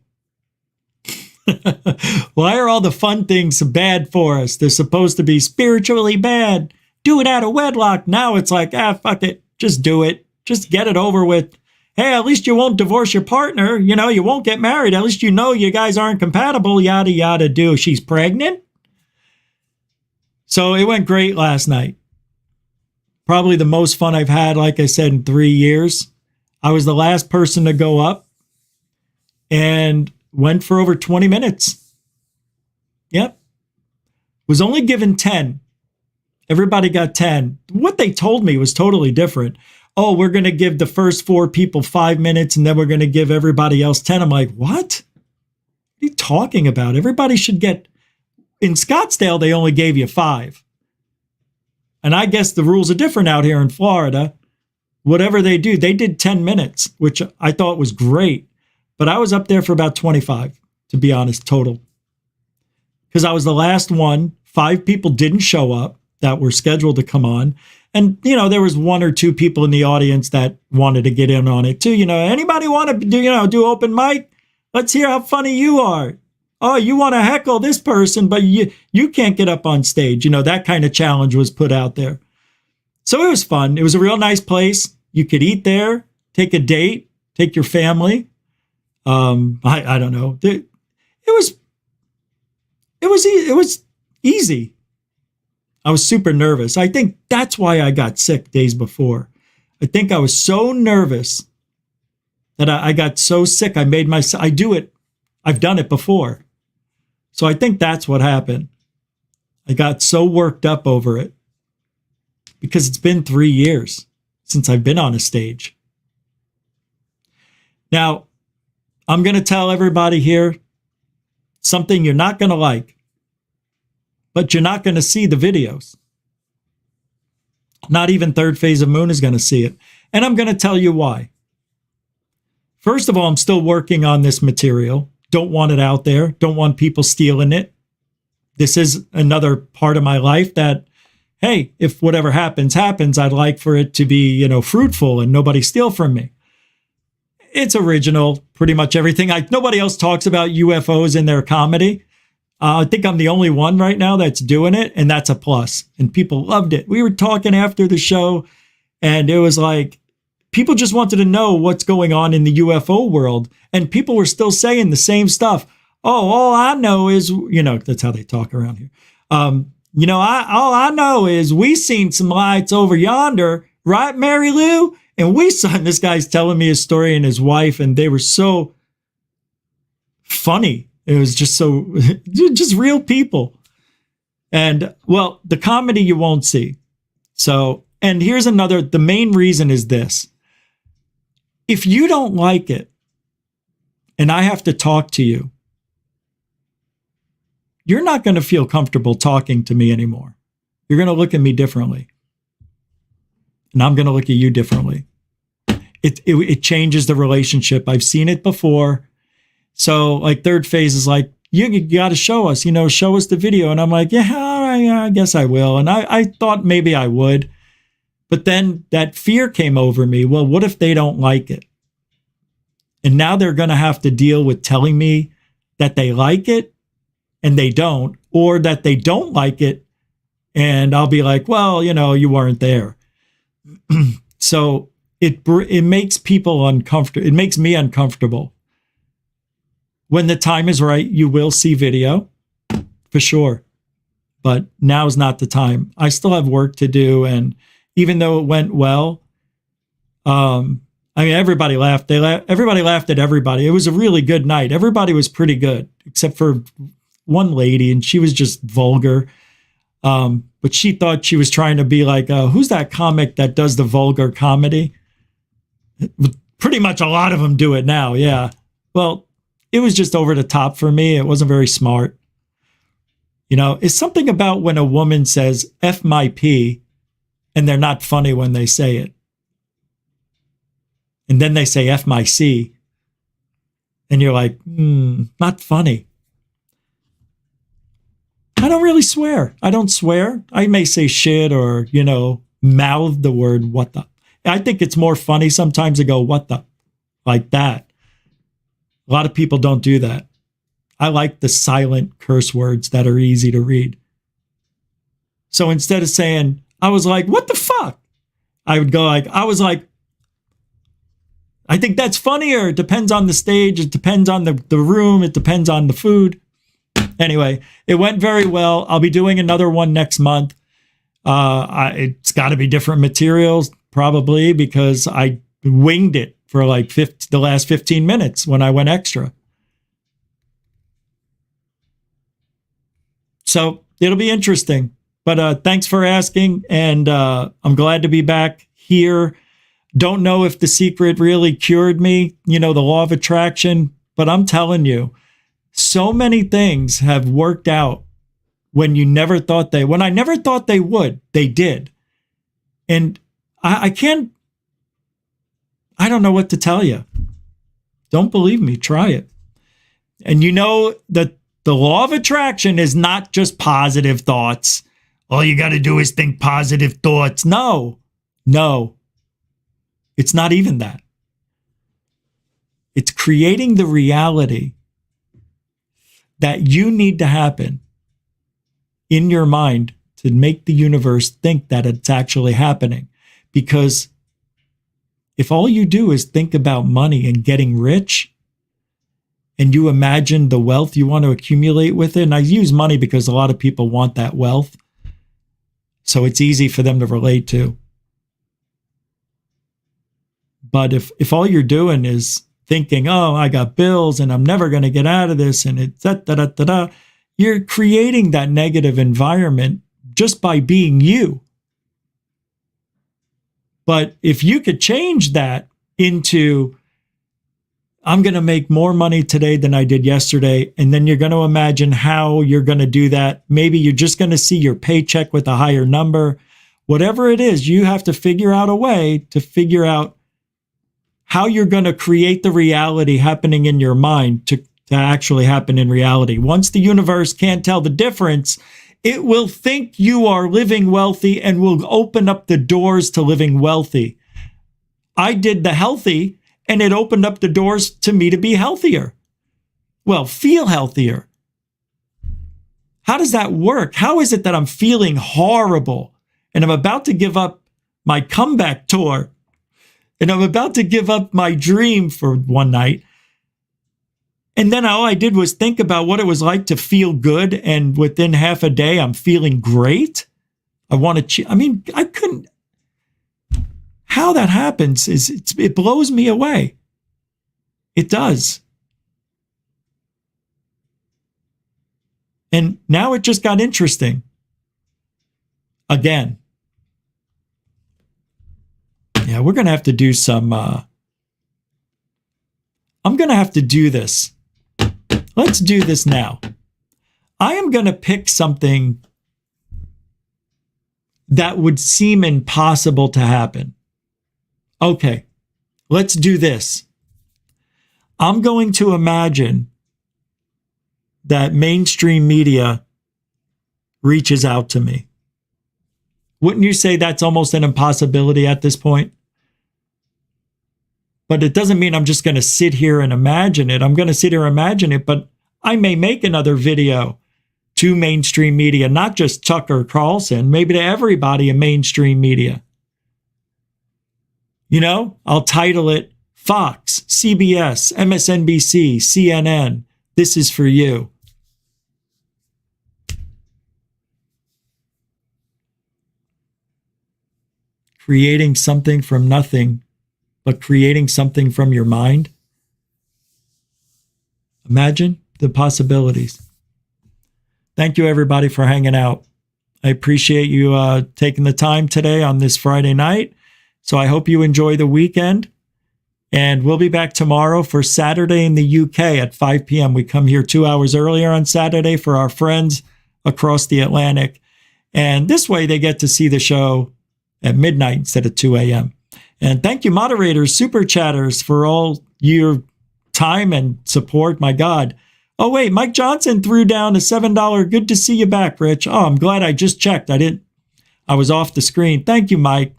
Why are all the fun things bad for us? They're supposed to be spiritually bad. Do it out of wedlock. Now it's like, fuck it. Just do it. Just get it over with. Hey, at least you won't divorce your partner. You won't get married. At least you guys aren't compatible. Yada, yada, do. She's pregnant. So it went great last night. Probably the most fun I've had, like I said, in 3 years. I was the last person to go up and went for over 20 minutes. Yep. Was only given 10. Everybody got 10. What they told me was totally different. Oh, we're going to give the first 4 people 5 minutes and then we're going to give everybody else 10. I'm like, what? What are you talking about? Everybody should get... In Scottsdale, they only gave you 5. And I guess the rules are different out here in Florida. Whatever they do, they did 10 minutes, which I thought was great. But I was up there for about 25, to be honest, total. Because I was the last one. 5 people didn't show up that were scheduled to come on. And, there was 1 or 2 people in the audience that wanted to get in on it too. Anybody want to do open mic? Let's hear how funny you are. Oh, you want to heckle this person, but you can't get up on stage. That kind of challenge was put out there. So it was fun. It was a real nice place. You could eat there, take a date, take your family. I don't know. It was easy. I was super nervous. I think that's why I got sick days before. I think I was so nervous that I got so sick. I made myself, I do it. I've done it before. So I think that's what happened. I got so worked up over it because it's been 3 years since I've been on a stage. Now, I'm going to tell everybody here something you're not going to like, but you're not going to see the videos. Not even third phase of moon is going to see it. And I'm going to tell you why. First of all, I'm still working on this material. Don't want it out there. Don't want people stealing it. This is another part of my life that, hey, if whatever happens, I'd like for it to be, fruitful and nobody steal from me. It's original, pretty much everything. Nobody else talks about UFOs in their comedy. I think I'm the only one right now that's doing it, and that's a plus. And people loved it. We were talking after the show, and it was like, people just wanted to know what's going on in the UFO world. And people were still saying the same stuff. Oh, all I know is, that's how they talk around here. All I know is we seen some lights over yonder, right, Mary Lou? And we saw, and this guy's telling me his story and his wife, and they were so funny. It was just just real people. And, well, the comedy you won't see. So, and here's the main reason is this. If you don't like it, and I have to talk to you, you're not going to feel comfortable talking to me anymore. You're going to look at me differently. And I'm going to look at you differently. It changes the relationship. I've seen it before. So like third phase is like, you got to show us, show us the video. And I'm like, yeah, all right, I guess I will. And I thought maybe I would. But then that fear came over me. Well, what if they don't like it? And now they're going to have to deal with telling me that they like it and they don't, or that they don't like it. And I'll be like, well, you weren't there. So it makes people uncomfortable. It makes me uncomfortable. When the time is right, you will see video for sure. But now is not the time. I still have work to do. And even though it went well, everybody laughed. Everybody laughed at everybody. It was a really good night. Everybody was pretty good, except for one lady, and she was just vulgar. But she thought she was trying to be like, who's that comic that does the vulgar comedy? Pretty much a lot of them do it now, yeah. Well, it was just over the top for me. It wasn't very smart. It's something about when a woman says, F my P, and they're not funny when they say it. And then they say F my C. And you're like, not funny. I don't really swear. I don't swear. I may say shit or, mouth the word what the. I think it's more funny sometimes to go, what the, like that. A lot of people don't do that. I like the silent curse words that are easy to read. So instead of saying, I was like, what the fuck? I would go like, I was like, I think that's funnier. It depends on the stage. It depends on the room. It depends on the food. Anyway, it went very well. I'll be doing another one next month. It's got to be different materials probably because I winged it for like the last 15 minutes when I went extra. So it'll be interesting. But thanks for asking. And I'm glad to be back here. Don't know if the secret really cured me, the law of attraction. But I'm telling you, so many things have worked out when I never thought they would, they did. And I don't know what to tell you. Don't believe me, try it. And that the law of attraction is not just positive thoughts. All you got to do is think positive thoughts. No, it's not even that. It's creating the reality that you need to happen in your mind to make the universe think that it's actually happening. Because if all you do is think about money and getting rich, and you imagine the wealth you want to accumulate with it, and I use money because a lot of people want that wealth, so it's easy for them to relate to. But if all you're doing is thinking, oh, I got bills and I'm never going to get out of this, and it's you're creating that negative environment just by being you. But if you could change that into, I'm going to make more money today than I did yesterday, and then you're going to imagine how you're going to do that. Maybe you're just going to see your paycheck with a higher number. Whatever it is, you have to figure out a way to figure out how you're going to create the reality happening in your mind to actually happen in reality. Once the universe can't tell the difference, it will think you are living wealthy and will open up the doors to living wealthy. I did the healthy, and it opened up the doors to me to be healthier. Well, feel healthier. How does that work? How is it that I'm feeling horrible and I'm about to give up my comeback tour and I'm about to give up my dream for one night? And then all I did was think about what it was like to feel good. And within half a day, I'm feeling great. I want to, I couldn't, how that happens it blows me away. It does. And now it just got interesting. Again. Yeah, we're going to have to do some, I'm going to have to do this. Let's do this now. I am going to pick something that would seem impossible to happen. Okay, let's do this. I'm going to imagine that mainstream media reaches out to me. Wouldn't you say that's almost an impossibility at this point? But it doesn't mean I'm just going to sit here and imagine it. I'm going to sit here and imagine it, but I may make another video to mainstream media, not just Tucker Carlson, maybe to everybody in mainstream media. You know, I'll title it Fox, CBS, MSNBC, CNN. This is for you. Creating something from nothing, but creating something from your mind. Imagine the possibilities. Thank you, everybody, for hanging out. I appreciate you taking the time today on this Friday night. So I hope you enjoy the weekend. And we'll be back tomorrow for Saturday in the UK at 5 p.m. We come here 2 hours earlier on Saturday for our friends across the Atlantic. And this way they get to see the show at midnight instead of 2 a.m. And thank you, moderators, super chatters, for all your time and support. My God. Oh, wait, Mike Johnson threw down a $7. Good to see you back, Rich. Oh, I'm glad I just checked. I was off the screen. Thank you, Mike.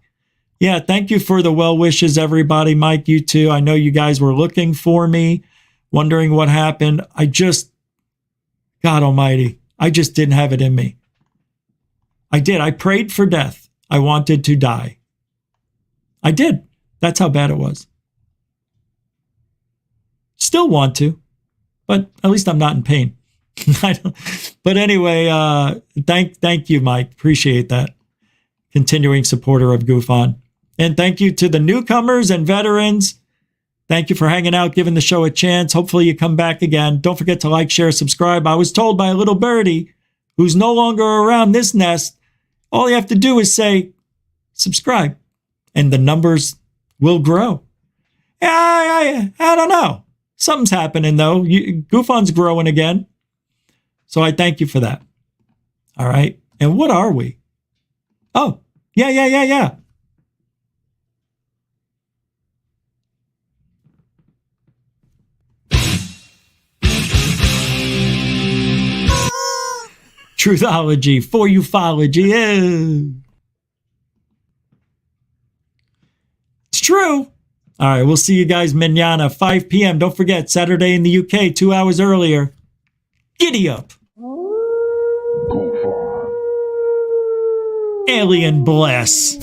Yeah, thank you for the well wishes, everybody. Mike, you too. I know you guys were looking for me, wondering what happened. God almighty, I just didn't have it in me. I did. I prayed for death. I wanted to die. I did. That's how bad it was. Still want to, but at least I'm not in pain. But anyway, thank you, Mike. Appreciate that. Continuing supporter of GUFON. And thank you to the newcomers and veterans. Thank you for hanging out, giving the show a chance. Hopefully you come back again. Don't forget to like, share, subscribe. I was told by a little birdie who's no longer around this nest, all you have to do is say, subscribe, and the numbers will grow. I don't know. Something's happening, though. GUFON's growing again. So I thank you for that. All right. And what are we? Oh, yeah. Truthology for ufology. Yeah. It's true. All right, we'll see you guys mañana, 5 p.m. Don't forget, Saturday in the UK, 2 hours earlier. Giddy up. Alien bless.